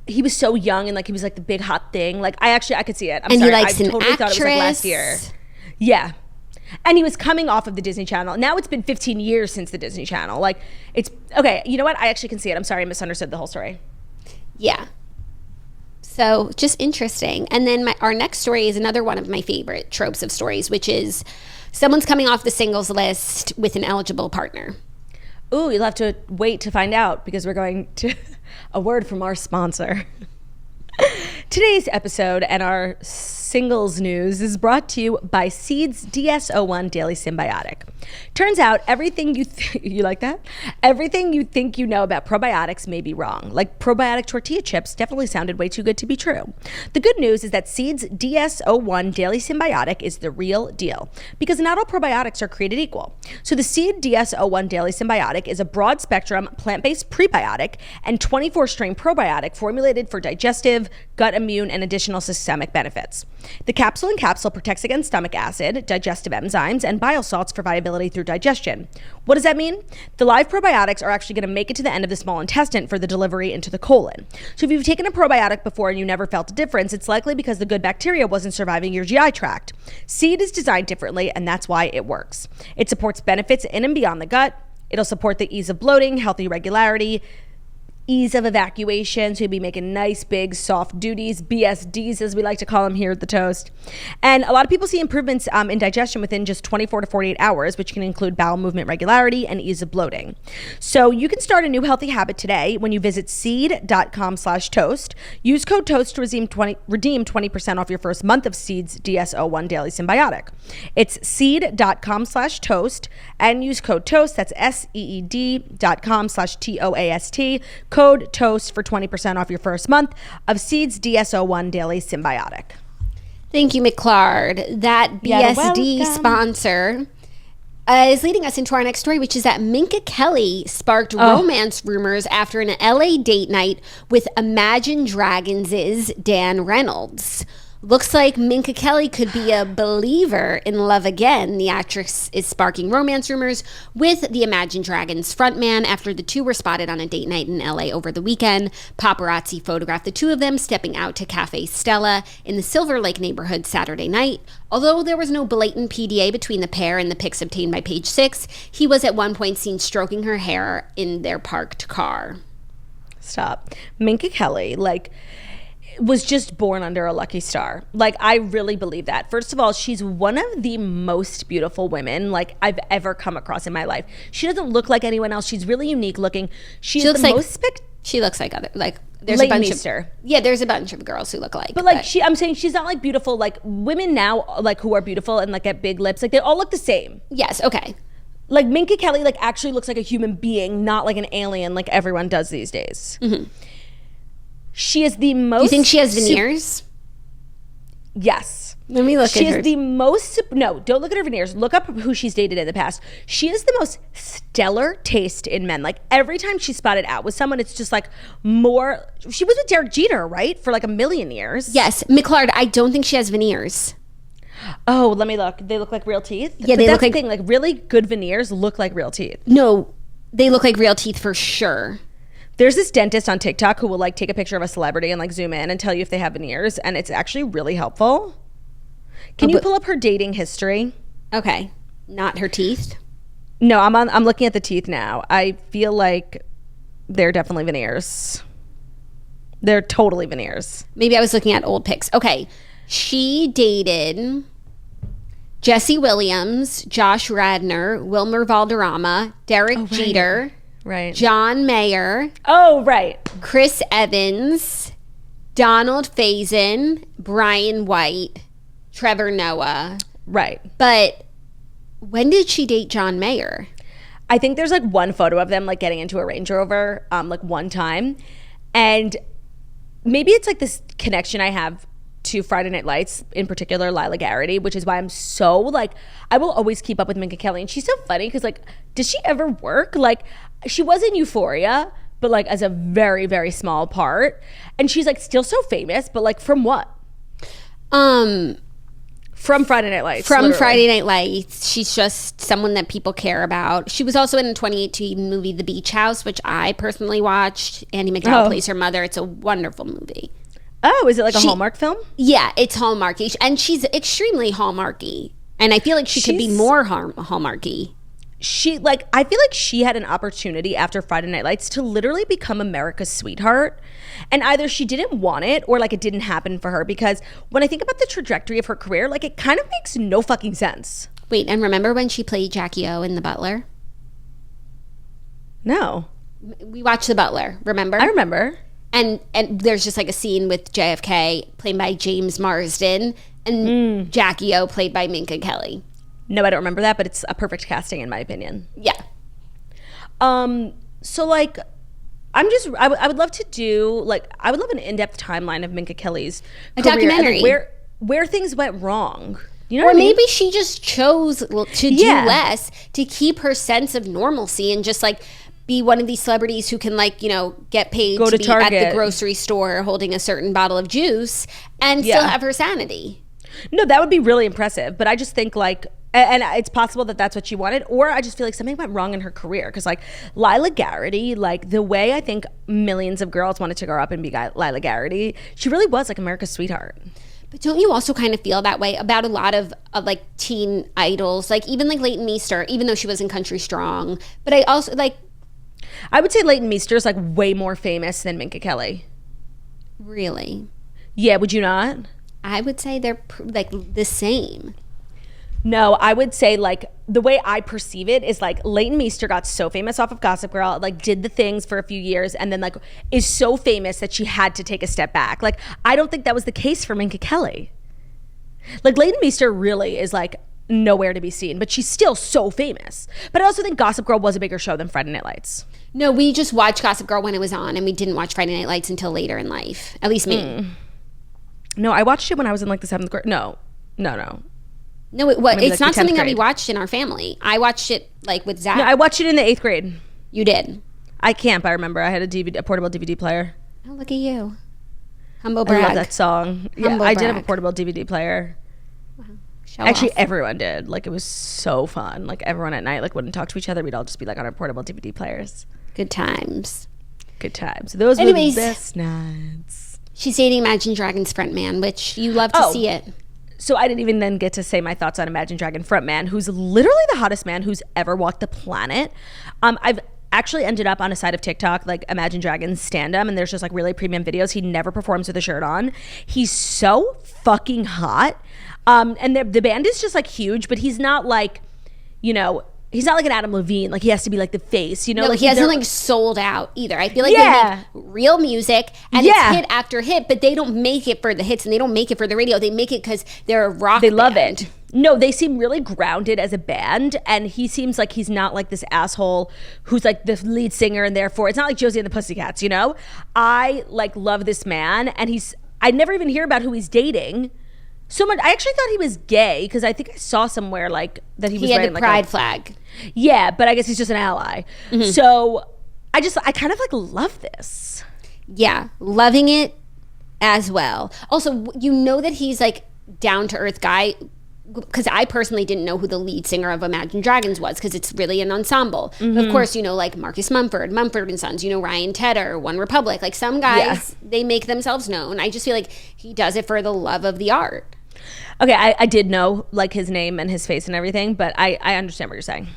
he was so young and like he was like the big hot thing. Like I could see it. I'm sorry. He likes I an totally actress. thought it was like last year. Yeah. And he was coming off of the Disney Channel. Now it's been 15 years since the Disney Channel. Like it's okay. You know what? I actually can see it. I'm sorry. I misunderstood the whole story. Yeah. So just interesting. And then our next story is another one of my favorite tropes of stories, which is someone's coming off the singles list with an eligible partner. Ooh, you'll have to wait to find out because we're going to a word from our sponsor. Today's episode and our singles news is brought to you by Seeds DS-01 Daily Symbiotic. Turns out everything you like that? Everything you think you know about probiotics may be wrong. Like probiotic tortilla chips definitely sounded way too good to be true. The good news is that Seeds DS-01 Daily Symbiotic is the real deal because not all probiotics are created equal. So the Seed DS-01 Daily Symbiotic is a broad spectrum plant-based prebiotic and 24-strain probiotic formulated for digestive, gut immune, and additional systemic benefits. The capsule in capsule protects against stomach acid, digestive enzymes, and bile salts for viability through digestion. What does that mean? The live probiotics are actually going to make it to the end of the small intestine for the delivery into the colon. So if you've taken a probiotic before and you never felt a difference, it's likely because the good bacteria wasn't surviving your GI tract. Seed is designed differently, and that's why it works. It supports benefits in and beyond the gut. It'll support the ease of bloating, healthy regularity, ease of evacuation, so you'll be making nice big soft duties, BSDs as we like to call them here at the Toast. And a lot of people see improvements in digestion within just 24 to 48 hours, which can include bowel movement regularity and ease of bloating. So you can start a new healthy habit today when you visit seed.com/toast. Use code TOAST to redeem 20% off your first month of Seed's DS-01 Daily Symbiotic. It's seed.com/toast and use code TOAST. That's seed.com/TOAST. Code TOAST for 20% off your first month of Seeds DS-01 Daily Symbiotic. Thank you, McClard. That BSD sponsor is leading us into our next story, which is that Minka Kelly sparked romance rumors after an LA date night with Imagine Dragons' Dan Reynolds. Looks like Minka Kelly could be a believer in love again. The actress is sparking romance rumors with the Imagine Dragons frontman after the two were spotted on a date night in LA over the weekend. Paparazzi photographed the two of them stepping out to Cafe Stella in the Silver Lake neighborhood Saturday night. Although there was no blatant PDA between the pair in the pics obtained by Page Six, he was at one point seen stroking her hair in their parked car. Stop. Minka Kelly, was just born under a lucky star. I really believe that. First of all, she's one of the most beautiful women I've ever come across in my life. She doesn't look like anyone else. She's really unique looking. She looks like there's a bunch of there's a bunch of girls who look like. But I'm saying she's not beautiful women now who are beautiful and get big lips. They all look the same. Yes, okay. Minka Kelly actually looks like a human being, not like an alien like everyone does these days. Mm-hmm. She is the most... Do you think she has veneers? Yes. Let me look at her. She is the most... No, don't look at her veneers. Look up who she's dated in the past. She is the most stellar taste in men. Every time she's spotted out with someone, it's just more... She was with Derek Jeter, right? For a million years. Yes. McClard, I don't think she has veneers. Oh, let me look. They look like real teeth? Yeah, they look like... That's the thing. Really good veneers look like real teeth. No, they look like real teeth for sure. There's this dentist on TikTok who will take a picture of a celebrity and zoom in and tell you if they have veneers, and it's actually really helpful. Can you pull up her dating history? Okay. Not her teeth? No, I'm looking at the teeth now. I feel like they're definitely veneers. They're totally veneers. Maybe I was looking at old pics. Okay. She dated Jesse Williams, Josh Radnor, Wilmer Valderrama, Derek Jeter. Right. John Mayer. Oh, right. Chris Evans. Donald Faison. Brian White. Trevor Noah. Right. But when did she date John Mayer? I think there's like one photo of them like getting into a Range Rover like one time. And maybe it's like this connection I have to Friday Night Lights, in particular Lila Garrity, which is why I'm so like, I will always keep up with Minka Kelly. And she's so funny because like, does she ever work? Like, she was in Euphoria, but like as a very, very small part. And she's like still so famous, but like from what? From Friday Night Lights. From literally. Friday Night Lights. She's just someone that people care about. She was also in the 2018 movie The Beach House, which I personally watched. Andy McDowell plays her mother. It's a wonderful movie. Oh, is it like a Hallmark film? Yeah, it's Hallmarky. And she's extremely Hallmarky. And I feel like she could be more Hallmarky. She, like, I feel like she had an opportunity after Friday Night Lights to literally become America's sweetheart. And either she didn't want it or like it didn't happen for her, because when I think about the trajectory of her career, like it kind of makes no fucking sense. Wait, and remember when she played Jackie O in The Butler? No. We watched The Butler, remember? I remember. And there's just like a scene with JFK played by James Marsden and Jackie O played by Minka Kelly. No, I don't remember that, but it's a perfect casting in my opinion. Yeah. So like, I would love to do like, I would love an in-depth timeline of Minka Kelly's a career, documentary, and, like, where things went wrong. You know or what I mean? maybe she just chose to do less to keep her sense of normalcy and just like be one of these celebrities who can like, you know, get paid to be Target at the grocery store holding a certain bottle of juice and still have her sanity. No, that would be really impressive. But I just think like, and it's possible that that's what she wanted, or I just feel like something went wrong in her career. Because like Lila Garrity, like the way I think millions of girls wanted to grow up and be Lila Garrity, she really was like America's sweetheart. But don't you also kind of feel that way about a lot of like teen idols, like even like Leighton Meester, even though she was in Country Strong? But I also like, I would say Leighton Meester is like way more famous than Minka Kelly. Really? Yeah, would you not? I would say they're like the same. No, I would say like the way I perceive it is like Leighton Meester got so famous off of Gossip Girl, like did the things for a few years and then like is so famous that she had to take a step back. Like I don't think that was the case for Minka Kelly. Like Leighton Meester really is like nowhere to be seen, but she's still so famous. But I also think Gossip Girl was a bigger show than Friday Night Lights. No, we just watched Gossip Girl when it was on and we didn't watch Friday Night Lights until later in life. At least me. No, I watched it when I was in like the 7th grade. No, it's like not the something 10th that we grade. watched in our family. I watched it like with Zach. No, I watched it in the 8th grade. You did? I can't, but I remember I had a portable DVD player. Oh, look at you. Humble brag. I love that song. Humble I did have a brag. portable DVD player. Show Actually, off. everyone did. Like, it was so fun. Like, everyone at night, like, wouldn't talk to each other. We'd all just be, like, on our portable DVD players. Good times. Good times. Those Anyways, were the best nights. She's dating Imagine Dragons frontman, which you love to see it. So I didn't even then get to say my thoughts on Imagine Dragon frontman, who's literally the hottest man who's ever walked the planet. I've actually ended up on a side of TikTok, like Imagine Dragons stand-up, and there's just like really premium videos. He never performs with a shirt on. He's so fucking hot. And the band is just like huge, but he's not like, you know, he's not like an Adam Levine. Like he has to be like the face, you know? No, like he hasn't like sold out either. I feel like Yeah. they make real music and Yeah. it's hit after hit, but they don't make it for the hits and they don't make it for the radio. They make it because they're a rock They love band. it. No, they seem really grounded as a band, and he seems like he's not like this asshole who's like the lead singer, and therefore it's not like Josie and the Pussycats, you know? I like love this man, and I never even hear about who he's dating. So much. I actually thought he was gay because I think I saw somewhere like that he was He had wearing the like pride flag. Yeah, but I guess he's just an ally. So I kind of like love this. Yeah, loving it as well. Also, you know that he's like down to earth guy because I personally didn't know who the lead singer of Imagine Dragons was because it's really an ensemble. Of course, you know, like Marcus Mumford and Sons, you know, Ryan Tedder, One Republic. Like some guys, they make themselves known. I just feel like he does it for the love of the art. Okay, I did know like his name and his face and everything, but I understand what you're saying.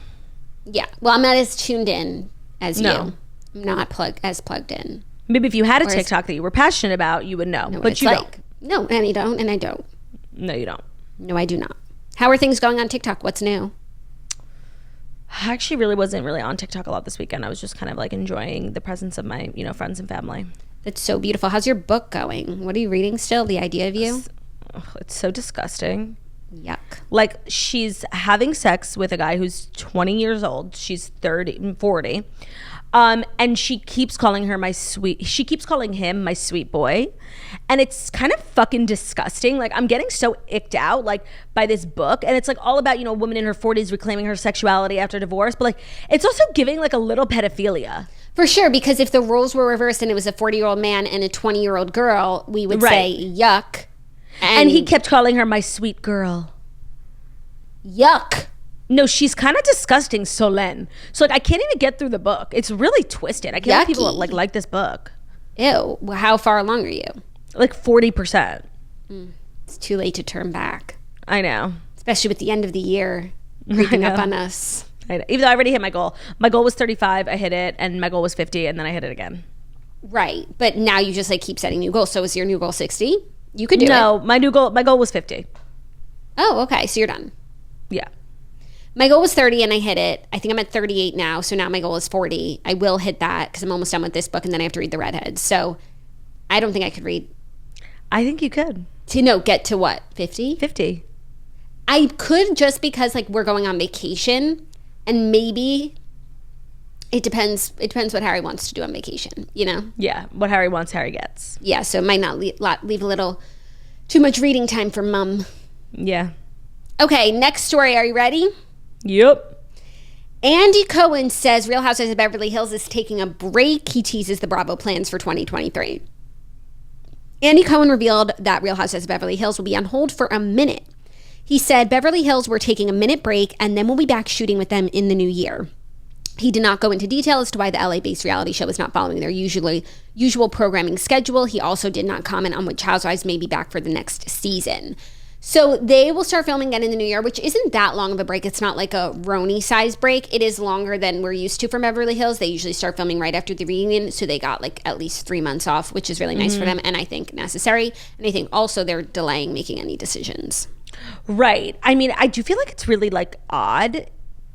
Yeah. Well, I'm not as tuned in as No. you. I'm not plugged in. Maybe if you had a Whereas- TikTok that you were passionate about, you would know, Know what but it's you like. don't. No, and I don't, and I don't. No, you don't. No, I do not. How are things going on TikTok? What's new? I actually really wasn't really on TikTok a lot this weekend. I was just kind of like enjoying the presence of my, you know, friends and family. That's so beautiful. How's your book going? What are you reading still? The Idea of You? It's so disgusting. Yuck. Like, she's having sex with a guy who's 20 years old. She's 40. And she keeps calling him my sweet boy. And it's kind of fucking disgusting. Like, I'm getting so icked out, like, by this book. And it's, like, all about, you know, a woman in her 40s reclaiming her sexuality after divorce. But, like, it's also giving, like, a little pedophilia. For sure, because if the roles were reversed and it was a 40-year-old man and a 20-year-old girl, we would say, yuck. And he kept calling her my sweet girl. Yuck. No, she's kind of disgusting, Solène. So, like, I can't even get through the book. It's really twisted. I can't believe people like this book. Ew. Well, how far along are you? Like 40%. It's too late to turn back. I know. Especially with the end of the year creeping up on us. I know. Even though I already hit my goal. My goal was 35. I hit it. And my goal was 50. And then I hit it again. Right. But now you just, like, keep setting new goals. So is your new goal 60? You could do it. No, my goal was 50. Oh, okay. So you're done. Yeah. My goal was 30 and I hit it. I think I'm at 38 now. So now my goal is 40. I will hit that because I'm almost done with this book and then I have to read The Redheads. So I don't think I could read. I think you could. Get to what? 50? 50. I could, just because, like, we're going on vacation and maybe it depends what Harry wants to do on vacation, you know? Yeah. What Harry wants, Harry gets. Yeah. So it might not leave a little too much reading time for mum. Yeah. Okay. Next story. Are you ready? Yep. Andy Cohen says Real Housewives of Beverly Hills is taking a break. He teases the Bravo plans for 2023. Andy Cohen revealed that Real Housewives of Beverly Hills will be on hold for a minute. He said, Beverly Hills, we're taking a minute break and then we'll be back shooting with them in the new year. He did not go into detail as to why the LA-based reality show is not following their usual programming schedule. He also did not comment on which housewives may be back for the next season. So they will start filming again in the new year, which isn't that long of a break. It's not like a Roni-sized break. It is longer than we're used to from Beverly Hills. They usually start filming right after the reunion, so they got like at least 3 months off, which is really nice for them, and I think necessary. And I think also they're delaying making any decisions. Right. I mean, I do feel like it's really, like, odd,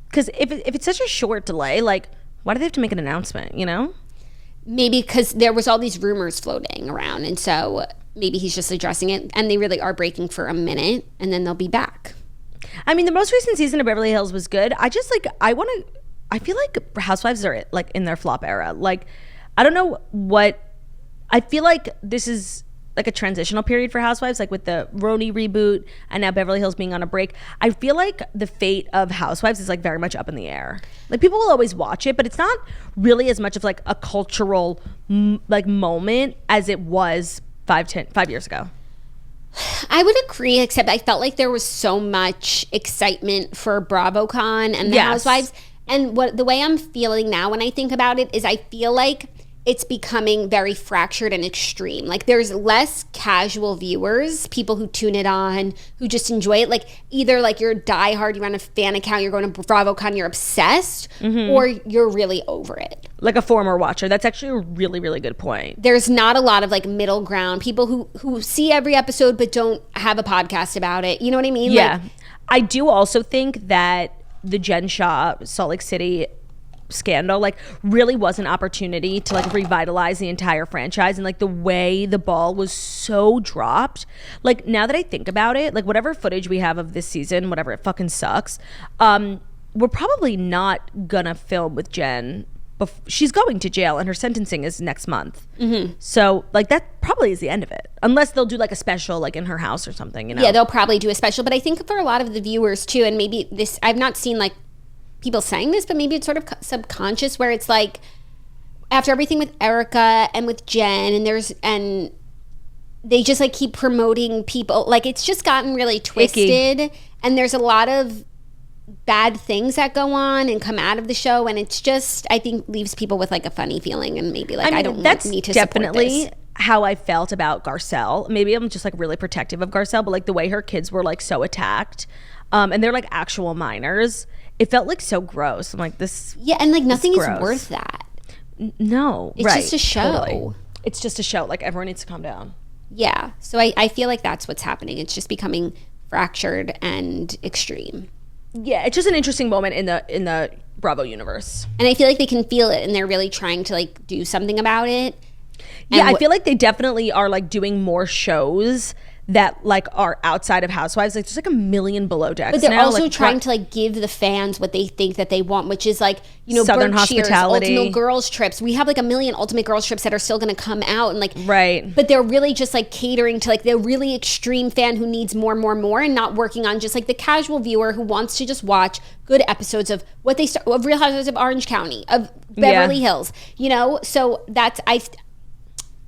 because if it's such a short delay, like, why do they have to make an announcement, you know? Maybe because there was all these rumors floating around, and so maybe he's just addressing it, and they really are breaking for a minute, and then they'll be back. I mean, the most recent season of Beverly Hills was good. I just, like, I feel like Housewives are, like, in their flop era. Like, I don't know what, I feel like this is, like, a transitional period for Housewives, like with the Roni reboot and now Beverly Hills being on a break. I feel like the fate of Housewives is, like, very much up in the air. Like, people will always watch it, but it's not really as much of, like, a cultural like moment as it was 5 years ago. I would agree, except I felt like there was so much excitement for BravoCon and the Housewives. And the way I'm feeling now when I think about it is I feel like it's becoming very fractured and extreme. Like, there's less casual viewers, people who tune it on, who just enjoy it. Like, either like you're diehard, you run a fan account, you're going to BravoCon, you're obsessed, or you're really over it. Like a former watcher. That's actually a really, really good point. There's not a lot of, like, middle ground, people who see every episode but don't have a podcast about it. You know what I mean? Yeah. Like, I do also think that the Jen Shah Salt Lake City scandal, like, really was an opportunity to, like, revitalize the entire franchise. And, like, the way the ball was so dropped, like, now that I think about it, like, whatever footage we have of this season, whatever, it fucking sucks, we're probably not gonna film with Jen. She's going to jail and her sentencing is next month. So, like, that probably is the end of it, unless they'll do, like, a special, like, in her house or something, you know? Yeah, they'll probably do a special. But I think for a lot of the viewers too, and maybe this, I've not seen, like, people saying this, but maybe it's sort of subconscious, where it's like, after everything with Erica and with Jen, and they just, like, keep promoting people, like, it's just gotten really twisted. Icky. And there's a lot of bad things that go on and come out of the show, and it's just, I think, leaves people with, like, a funny feeling, and maybe, like, I don't want me to definitely support this. How I felt about Garcelle. Maybe I'm just, like, really protective of Garcelle, but, like, the way her kids were, like, so attacked, and they're, like, actual minors, it felt, like, so gross. I'm like, this, yeah, and, like, nothing is worth that. No, it's just a show. Totally. It's just a show. Like, everyone needs to calm down. Yeah, so I feel like that's what's happening. It's just becoming fractured and extreme. Yeah, it's just an interesting moment in the Bravo universe. And I feel like they can feel it, and they're really trying to, like, do something about it. Yeah, I feel like they definitely are, like, doing more shows that like are outside of Housewives. Like there's like a million below decks. But they're now. also like, trying to like give the fans what they think that they want, which is like, you know, Southern Berkshire's hospitality. Ultimate Girls trips. We have like a million Ultimate Girls trips that are still going to come out, and like, right. But they're really just like catering to like the really extreme fan who needs more, and not working on just like the casual viewer who wants to just watch good episodes of what they start of Real Housewives of Orange County, of Beverly Hills, you know. So that's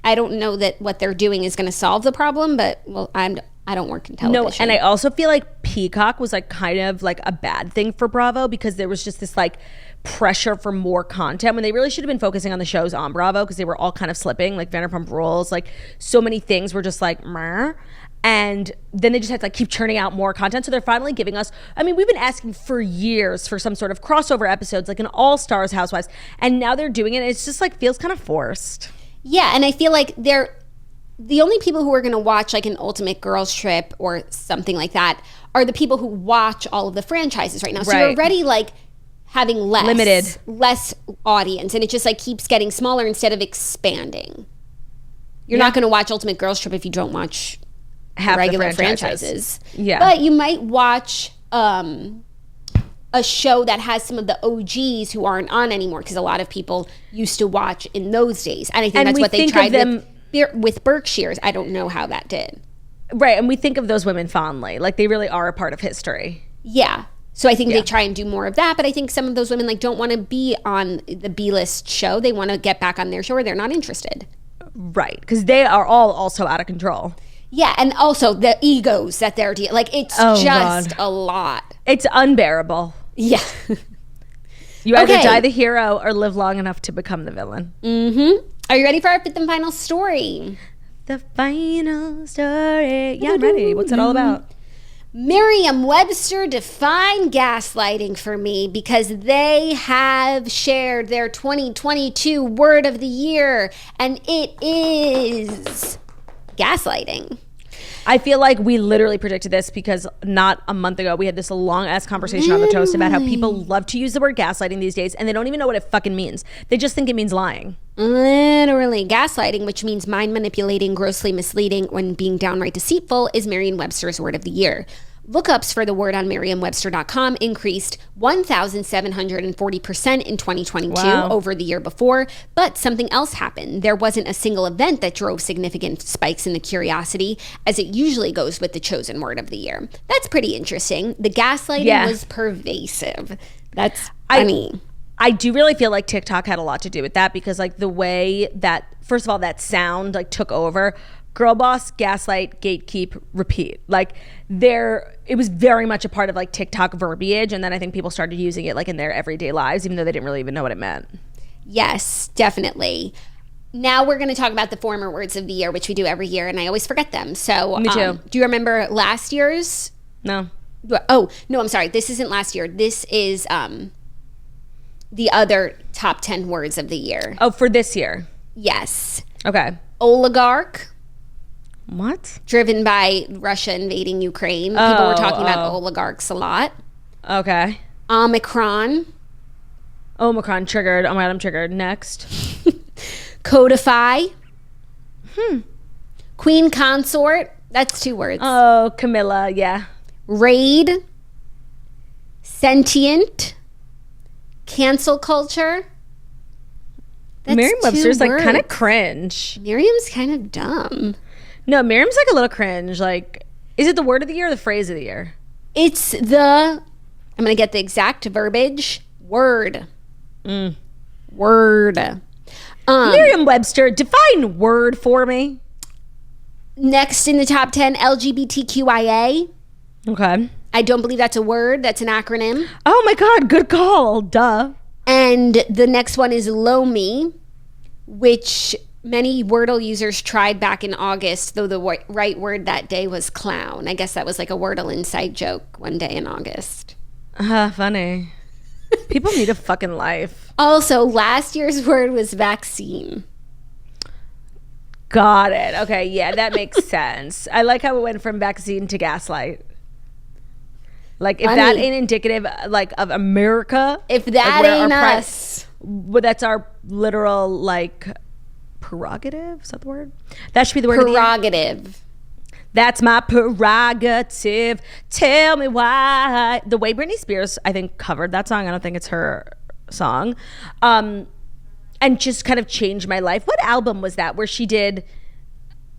I don't know that what they're doing is going to solve the problem, but well, I don't work in television. No, and I also feel like Peacock was like kind of like a bad thing for Bravo, because there was just this like pressure for more content when they really should have been focusing on the shows on Bravo, because they were all kind of slipping, like Vanderpump Rules, like so many things were just like meh. And then they just had to like keep churning out more content. So they're finally giving us, I mean, we've been asking for years for some sort of crossover episodes, like an All-Stars Housewives, and now they're doing it, and it's just like feels kind of forced. Yeah, and I feel like they're the only people who are going to watch like an Ultimate Girls trip or something like that are the people who watch all of the franchises right now. So you're already like having less audience, and it just like keeps getting smaller instead of expanding. You're not going to watch Ultimate Girls trip if you don't watch half regular franchises. Yeah, but you might watch a show that has some of the OGs who aren't on anymore, because a lot of people used to watch in those days, and I think that's what they tried with Berkshire's. I don't know how that did. Right, and we think of those women fondly, like they really are a part of history. Yeah, so I think they try and do more of that, but I think some of those women like don't want to be on the B-list show. They want to get back on their show, or they're not interested. Right, because they are all also out of control. Yeah, and also the egos that they're dealing, like it's just a lot. It's unbearable. Yeah. You either die the hero or live long enough to become the villain. Mm-hmm. Are you ready for our fifth and final story? The final story. Yeah, I'm ready. What's it all about? Merriam-Webster defined gaslighting for me, because they have shared their 2022 word of the year, and it is gaslighting. I feel like we literally predicted this, because not a month ago we had this long ass conversation on the toast about how people love to use the word gaslighting these days, and they don't even know what it fucking means. They just think it means lying. Literally, gaslighting, which means mind manipulating, grossly misleading, when being downright deceitful, is Merriam-Webster's word of the year. Lookups for the word on Merriam-Webster.com increased 1,740% in 2022 over the year before, but something else happened. There wasn't a single event that drove significant spikes in the curiosity, as it usually goes with the chosen word of the year. That's pretty interesting. The gaslighting was pervasive. That's funny. I do really feel like TikTok had a lot to do with that, because like the way that, first of all, that sound like took over. Girl boss, gaslight, gatekeep, repeat. Like it was very much a part of like TikTok verbiage, and then I think people started using it like in their everyday lives, even though they didn't really even know what it meant. Yes, definitely. Now we're going to talk about the former words of the year, which we do every year, and I always forget them. So me too. Do you remember last year's? No. Oh, no, I'm sorry. This isn't last year. This is the other top 10 words of the year. Oh, for this year? Yes. Okay. Oligarch. What? Driven by Russia invading Ukraine. People were talking about oligarchs a lot. Okay. Omicron. Triggered. Oh my God, I'm triggered. Next. Codify. Queen consort. That's 2 words. Oh, Camilla. Yeah. Raid. Sentient. Cancel culture. That's Merriam-Webster's like kind of cringe. Miriam's kind of dumb. No, Miriam's like a little cringe. Like, is it the word of the year or the phrase of the year? It's I'm going to get the exact verbiage. Word. Word. Merriam-Webster, define word for me. Next in the top 10, LGBTQIA. Okay. I don't believe that's a word. That's an acronym. Oh my God, good call. Duh. And the next one is Lomi, which many Wordle users tried back in August, though the right word that day was clown. I guess that was like a Wordle inside joke one day in August. Funny. People need a fucking life. Also, last year's word was vaccine. Got it. Okay, yeah, that makes sense. I like how it went from vaccine to gaslight. Like, if that ain't indicative, like, of America. If that ain't us. Well, that's our literal, like, prerogative? Is that the word? That should be the word of the year. Prerogative. That's my prerogative. Tell me why. The way Britney Spears, I think, covered that song. I don't think it's her song. And just kind of changed my life. What album was that where she did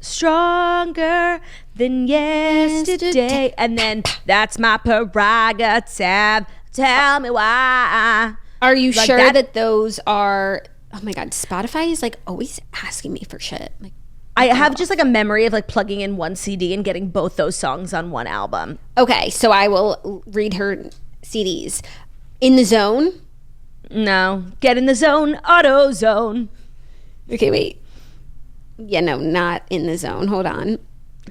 Stronger Than Yesterday? And then that's my prerogative. Tell me why. Are you like sure that those are... Oh my God, Spotify is like always asking me for shit. Like, I have just like a memory of like plugging in one CD and getting both those songs on one album. Okay, so I will read her CDs. In the Zone? No. Get in the Zone, Auto Zone. Okay, wait. Yeah, no, not In the Zone. Hold on.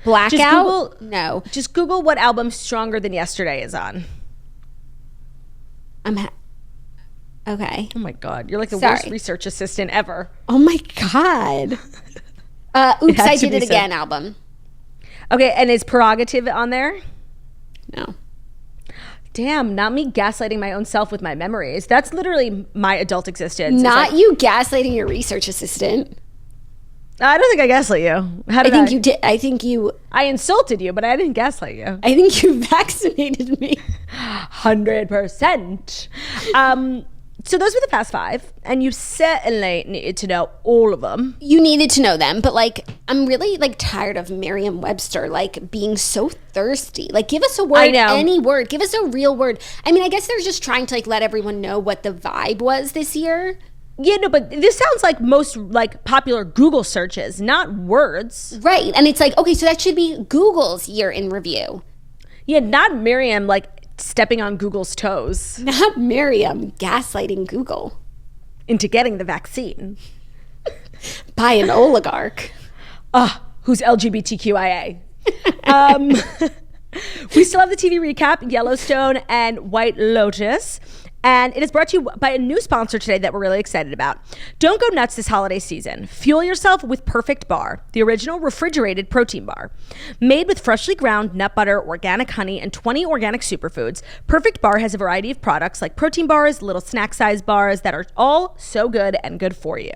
Blackout? No. Just Google what album Stronger Than Yesterday is on. Okay. Oh my God. You're like the worst research assistant ever. Oh my God. Oops, I Did It Again album. Okay, and is Prerogative on there? No. Damn, not me gaslighting my own self with my memories. That's literally my adult existence. Not you gaslighting your research assistant. I don't think I gaslit you. How did I? You did. I think you... I insulted you, but I didn't gaslight you. I think you vaccinated me. 100%. So those were the past 5, and you certainly needed to know all of them. You needed to know them, but like I'm really like tired of Merriam-Webster like being so thirsty. Like give us a word, any word. Give us a real word. I mean, I guess they're just trying to like let everyone know what the vibe was this year. Yeah, no, but this sounds like most like popular Google searches, not words. Right, and it's like, okay, so that should be Google's year in review. Yeah, not Merriam like stepping on Google's toes. Not Merriam gaslighting Google into getting the vaccine by an oligarch who's LGBTQIA. We still have the TV recap, Yellowstone and White Lotus. And it is brought to you by a new sponsor today that we're really excited about. Don't go nuts this holiday season. Fuel yourself with Perfect Bar, the original refrigerated protein bar. Made with freshly ground nut butter, organic honey, and 20 organic superfoods, Perfect Bar has a variety of products like protein bars, little snack size bars that are all so good and good for you.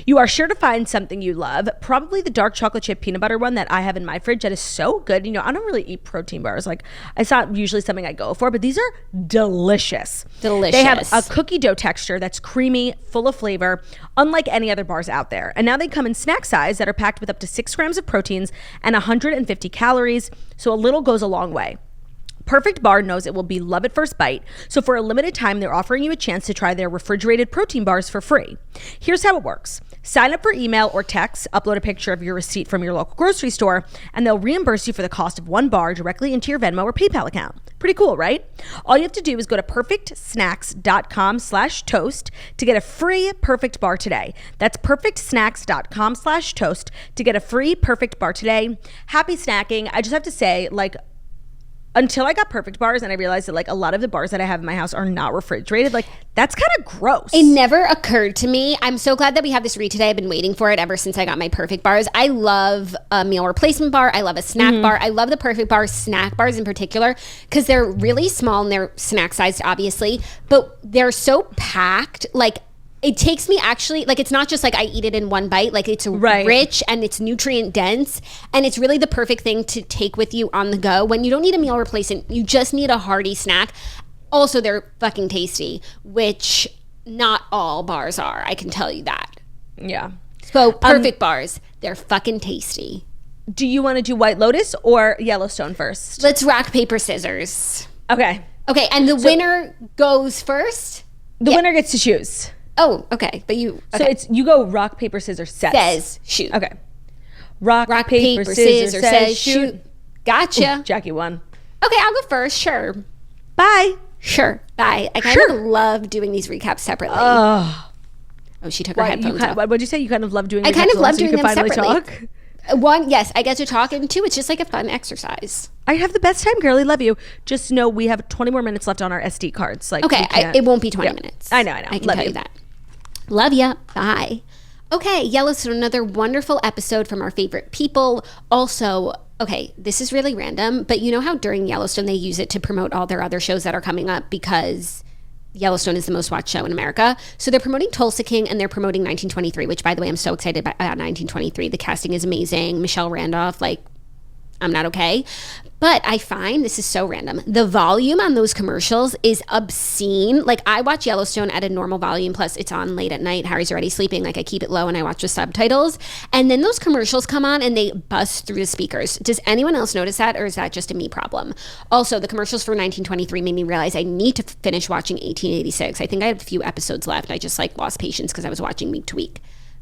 You are sure to find something you love, probably the dark chocolate chip peanut butter one that I have in my fridge that is so good. You know, I don't really eat protein bars. Like, it's not usually something I go for, but these are delicious. They have a cookie dough texture that's creamy, full of flavor, unlike any other bars out there. And now they come in snack size that are packed with up to 6 grams of proteins and 150 calories, so a little goes a long way. Perfect Bar knows it will be love at first bite, so for a limited time, they're offering you a chance to try their refrigerated protein bars for free. Here's how it works. Sign up for email or text, upload a picture of your receipt from your local grocery store, and they'll reimburse you for the cost of 1 bar directly into your Venmo or PayPal account. Pretty cool, right? All you have to do is go to perfectsnacks.com/toast to get a free Perfect Bar today. That's perfectsnacks.com/toast to get a free Perfect Bar today. Happy snacking. I just have to say, like, until I got Perfect Bars and I realized that like a lot of the bars that I have in my house are not refrigerated, like that's kind of gross. It never occurred to me. I'm so glad that we have this read today. I've been waiting for it ever since I got my Perfect Bars. I love a meal replacement bar. I love a snack bar. I love the Perfect Bar snack bars in particular because they're really small and they're snack sized, obviously, but they're so packed. Like it takes me actually, like it's not just like I eat it in one bite, like it's rich and it's nutrient dense and it's really the perfect thing to take with you on the go when you don't need a meal replacement, you just need a hearty snack. Also, they're fucking tasty, which not all bars are, I can tell you that. Yeah. So Perfect Bars, they're fucking tasty. Do you want to do White Lotus or Yellowstone first? Let's rock, paper, scissors. Okay. Okay, and the winner goes first? The winner gets to choose. Oh, okay. But you... Okay. So it's you go rock, paper, scissors, says shoot. Okay. Rock, paper, scissors, says shoot. Gotcha. Ooh, Jackie won. Okay, I'll go first. Sure. Bye. Sure. Bye. I kind of love doing these recaps separately. Oh, she took her headphones off. What'd you say? You kind of love doing recaps? I kind of love doing them separately. Talk? One, yes, I get to talk, and 2, it's just like a fun exercise. I have the best time, girlie. Love you. Just know we have 20 more minutes left on our SD cards. Like, okay, it won't be 20 minutes. I know. I can tell you that. Love ya. Bye. Okay, Yellowstone, another wonderful episode from our favorite people. Also, okay, this is really random, but you know how during Yellowstone they use it to promote all their other shows that are coming up because Yellowstone is the most watched show in America. So they're promoting Tulsa King and they're promoting 1923, which by the way, I'm so excited about 1923. The casting is amazing. Michelle Randolph, like, I'm not okay. But I find, this is so random, the volume on those commercials is obscene. Like, I watch Yellowstone at a normal volume, plus it's on late at night. Harry's already sleeping. Like, I keep it low and I watch the subtitles. And then those commercials come on and they bust through the speakers. Does anyone else notice that, or is that just a me problem? Also, the commercials for 1923 made me realize I need to finish watching 1886. I think I have a few episodes left. I just like lost patience because I was watching week to week.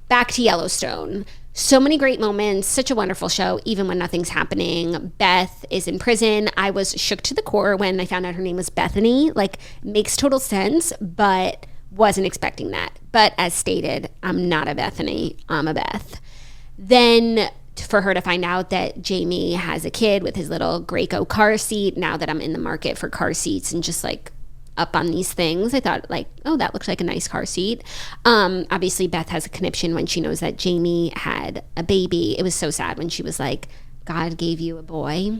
Back to Yellowstone. So many great moments, such a wonderful show, even when nothing's happening. Beth is in prison. I was shook to the core when I found out her name was Bethany. Like, makes total sense, but wasn't expecting that. But as stated, I'm not a Bethany, I'm a Beth. Then for her to find out that Jamie has a kid with his little Graco car seat, now that I'm in the market for car seats and just like up on these things, I thought like, oh, that looks like a nice car seat. Obviously Beth has a conniption when she knows that Jamie had a baby. It was so sad when she was like, God gave you a boy.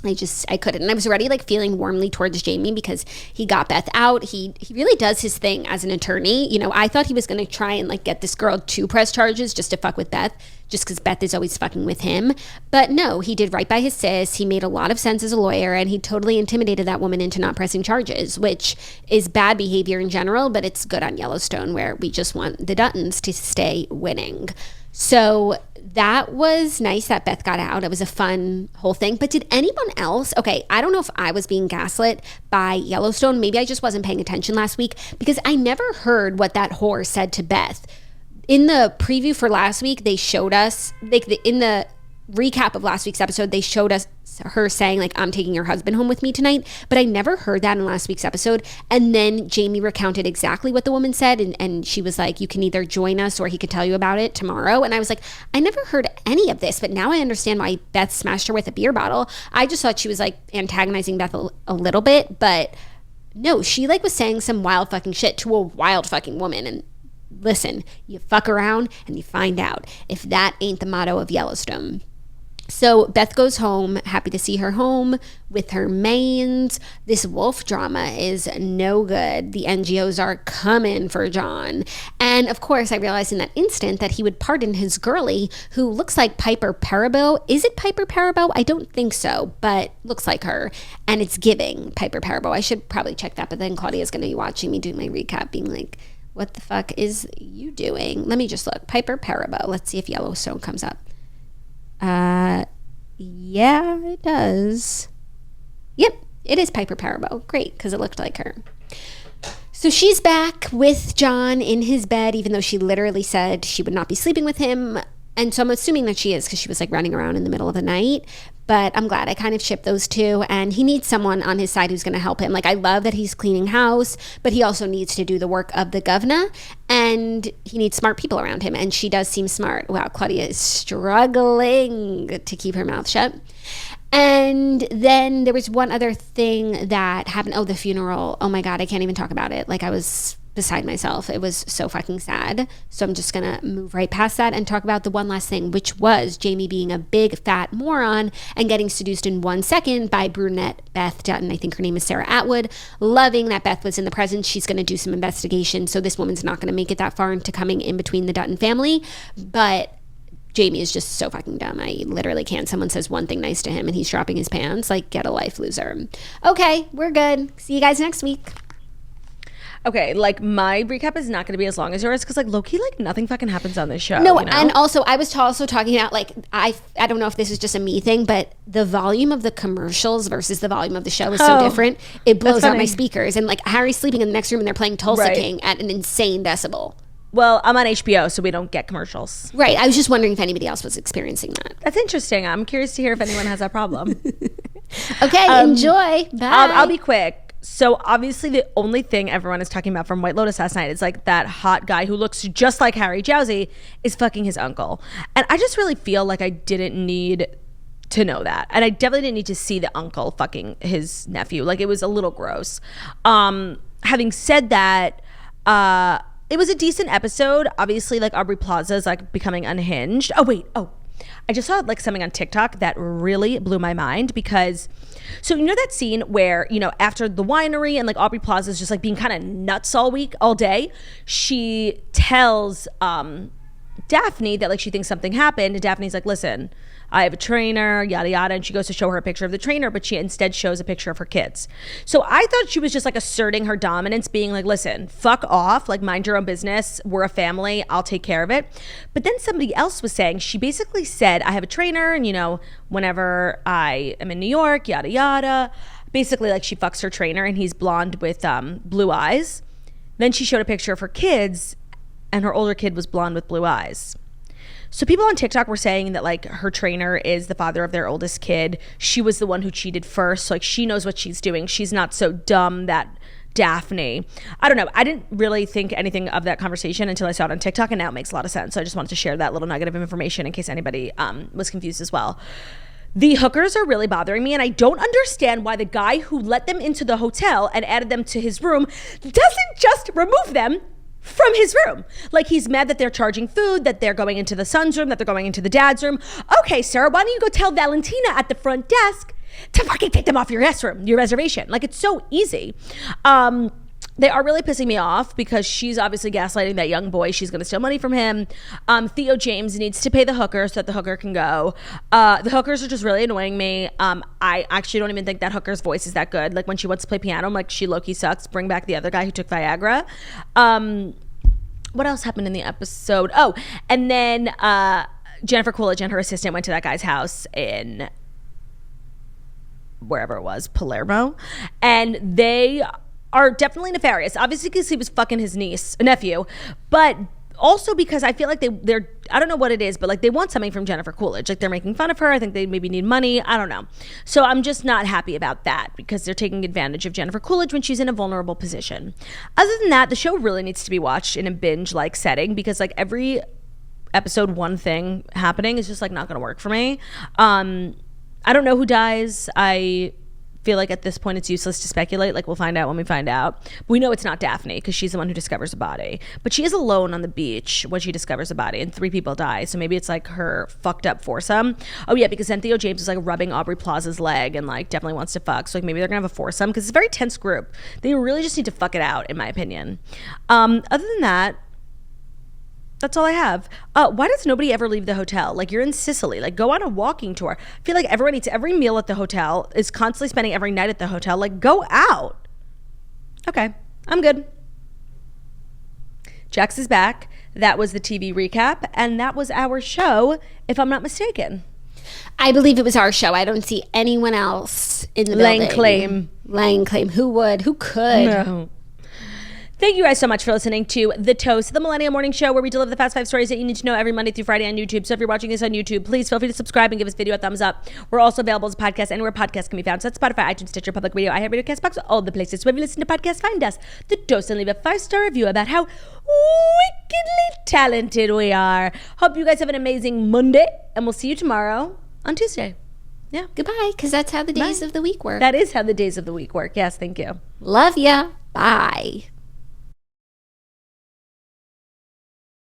I couldn't. And I was already like feeling warmly towards Jamie because he got Beth out. He really does his thing as an attorney. You know, I thought he was going to try and like get this girl to press charges just to fuck with Beth, just because Beth is always fucking with him. But no, he did right by his sis. He made a lot of sense as a lawyer, and he totally intimidated that woman into not pressing charges, which is bad behavior in general, but it's good on Yellowstone where we just want the Duttons to stay winning. So that was nice that Beth got out. It was a fun whole thing. But did anyone else? Okay, I don't know if I was being gaslit by Yellowstone. Maybe I just wasn't paying attention last week because I never heard what that whore said to Beth. In the preview for last week, they showed us, like in the recap of last week's episode, they showed us her saying like, I'm taking your husband home with me tonight, but I never heard that in last week's episode. And then Jamie recounted exactly what the woman said, and she was like, you can either join us or he could tell you about it tomorrow. And I was like, I never heard any of this, but now I understand why Beth smashed her with a beer bottle. I just thought she was like antagonizing Beth a little bit, but no, she like was saying some wild fucking shit to a wild fucking woman. And listen, you fuck around and you find out, if that ain't the motto of Yellowstone. So Beth goes home, happy to see her home with her mains. This wolf drama is no good. The NGOs are coming for John. And of course, I realized in that instant that he would pardon his girlie, who looks like Piper Perabo. Is it Piper Perabo? I don't think so, but looks like her. And it's giving Piper Perabo. I should probably check that, but then Claudia's going to be watching me do my recap being like, what the fuck is you doing? Let me just look. Piper Perabo. Let's see if Yellowstone comes up. Yeah, it does. Yep, it is Piper Perabo. Great, because it looked like her. So she's back with John in his bed, even though she literally said she would not be sleeping with him. And so I'm assuming that she is, because she was like running around in the middle of the night. But I'm glad I kind of shipped those two. And he needs someone on his side who's going to help him. Like, I love that he's cleaning house, but he also needs to do the work of the governor. And he needs smart people around him. And she does seem smart. Wow, Claudia is struggling to keep her mouth shut. And then there was one other thing that happened. Oh, the funeral. Oh my God, I can't even talk about it. Like, I was beside myself. It was so fucking sad. So I'm just gonna move right past that and talk about the one last thing, which was Jamie being a big fat moron and getting seduced in 1 second by brunette Beth Dutton. I think her name is Sarah Atwood. Loving that Beth was in the presence. She's gonna do some investigation. So this woman's not gonna make it that far into coming in between the Dutton family. But Jamie is just so fucking dumb. I literally can't. Someone says one thing nice to him and he's dropping his pants. Like, get a life, loser. Okay, we're good. See you guys next week. Okay, like my recap is not going to be as long as yours because like low-key, like nothing fucking happens on this show. No, you know? And also I was also talking about like I don't know if this is just a me thing, but the volume of the commercials versus the volume of the show is so different. It blows out my speakers, and like Harry's sleeping in the next room and they're playing Tulsa King at an insane decibel. Well, I'm on HBO, so we don't get commercials. Right. I was just wondering if anybody else was experiencing that. That's interesting. I'm curious to hear if anyone has that problem. Okay, enjoy. Bye. I'll be quick. So obviously the only thing everyone is talking about from White Lotus last night is like that hot guy who looks just like Harry Jowsey is fucking his uncle. And I just really feel like I didn't need to know that. And I definitely didn't need to see the uncle fucking his nephew. Like, it was a little gross. Having said that, it was a decent episode. Obviously, like, Aubrey Plaza is like becoming unhinged. I just saw like something on TikTok that really blew my mind because, so you know that scene where, you know, after the winery and like Aubrey Plaza is just like being kind of nuts all day, she tells Daphne that like she thinks something happened, and Daphne's like, listen, I have a trainer, yada yada, and she goes to show her a picture of the trainer, but she instead shows a picture of her kids. So I thought she was just like asserting her dominance, being like, listen, fuck off, like mind your own business, we're a family, I'll take care of it. But then somebody else was saying, she basically said, I have a trainer, and whenever I am in New York, yada yada, basically like she fucks her trainer and he's blonde with blue eyes. Then she showed a picture of her kids and her older kid was blonde with blue eyes. So people on TikTok were saying that like her trainer is the father of their oldest kid. She was the one who cheated first. So like she knows what she's doing. She's not so dumb that Daphne. I don't know. I didn't really think anything of that conversation until I saw it on TikTok, and now it makes a lot of sense. So I just wanted to share that little nugget of information in case anybody was confused as well. The hookers are really bothering me, and I don't understand why the guy who let them into the hotel and added them to his room doesn't just remove them from his room. Like, he's mad that they're charging food, that they're going into the son's room, that they're going into the dad's room. Okay, sir, why don't you go tell Valentina at the front desk to fucking take them off your reservation? Like, it's so easy. They are really pissing me off because she's obviously gaslighting that young boy. She's going to steal money from him. Theo James needs to pay the hooker so that the hooker can go. The hookers are just really annoying me. I actually don't even think that hooker's voice is that good. Like, when she wants to play piano, I'm like, she low-key sucks. Bring back the other guy who took Viagra. What else happened in the episode? Oh, and then Jennifer Coolidge and her assistant went to that guy's house in wherever it was, Palermo. And they are definitely nefarious, obviously because he was fucking his nephew, but also because I feel like they're I don't know what it is, but like they want something from Jennifer Coolidge. Like, they're making fun of her. I think they maybe need money. I don't know. So I'm just not happy about that because they're taking advantage of Jennifer Coolidge when she's in a vulnerable position. Other than that, the show really needs to be watched in a binge like setting because like every episode, one thing happening is just like not going to work for me. I don't know who dies. I feel like at this point it's useless to speculate. Like, we'll find out when we find out. But we know it's not Daphne because she's the one who discovers a body. But she is alone on the beach when she discovers a body and 3 people die. So maybe it's like her fucked up foursome. Oh yeah, because then Theo James is like rubbing Aubrey Plaza's leg and like definitely wants to fuck. So like maybe they're gonna have a foursome because it's a very tense group. They really just need to fuck it out, in my opinion. Other than that, that's all I have. Why does nobody ever leave the hotel? Like, you're in Sicily. Like, go on a walking tour. I feel like everyone eats every meal at the hotel, is constantly spending every night at the hotel. Like, go out. Okay, I'm good. Jax is back. That was the TV recap, and that was our show, if I'm not mistaken. I believe it was our show. I don't see anyone else in the building. Laying claim. Who would? Who could? No. Thank you guys so much for listening to The Toast, the Millennial Morning Show, where we deliver the fast 5 stories that you need to know every Monday through Friday on YouTube. So if you're watching this on YouTube, please feel free to subscribe and give this video a thumbs up. We're also available as a podcast anywhere podcasts can be found. So that's Spotify, iTunes, Stitcher, Public Radio, iHeartRadio, CastBox, all the places where you listen to podcasts. Find us, The Toast, and leave a 5-star review about how wickedly talented we are. Hope you guys have an amazing Monday, and we'll see you tomorrow on Tuesday. Yeah. Goodbye, because that's how the days of the week work. That is how the days of the week work. Yes, thank you. Love ya. Bye.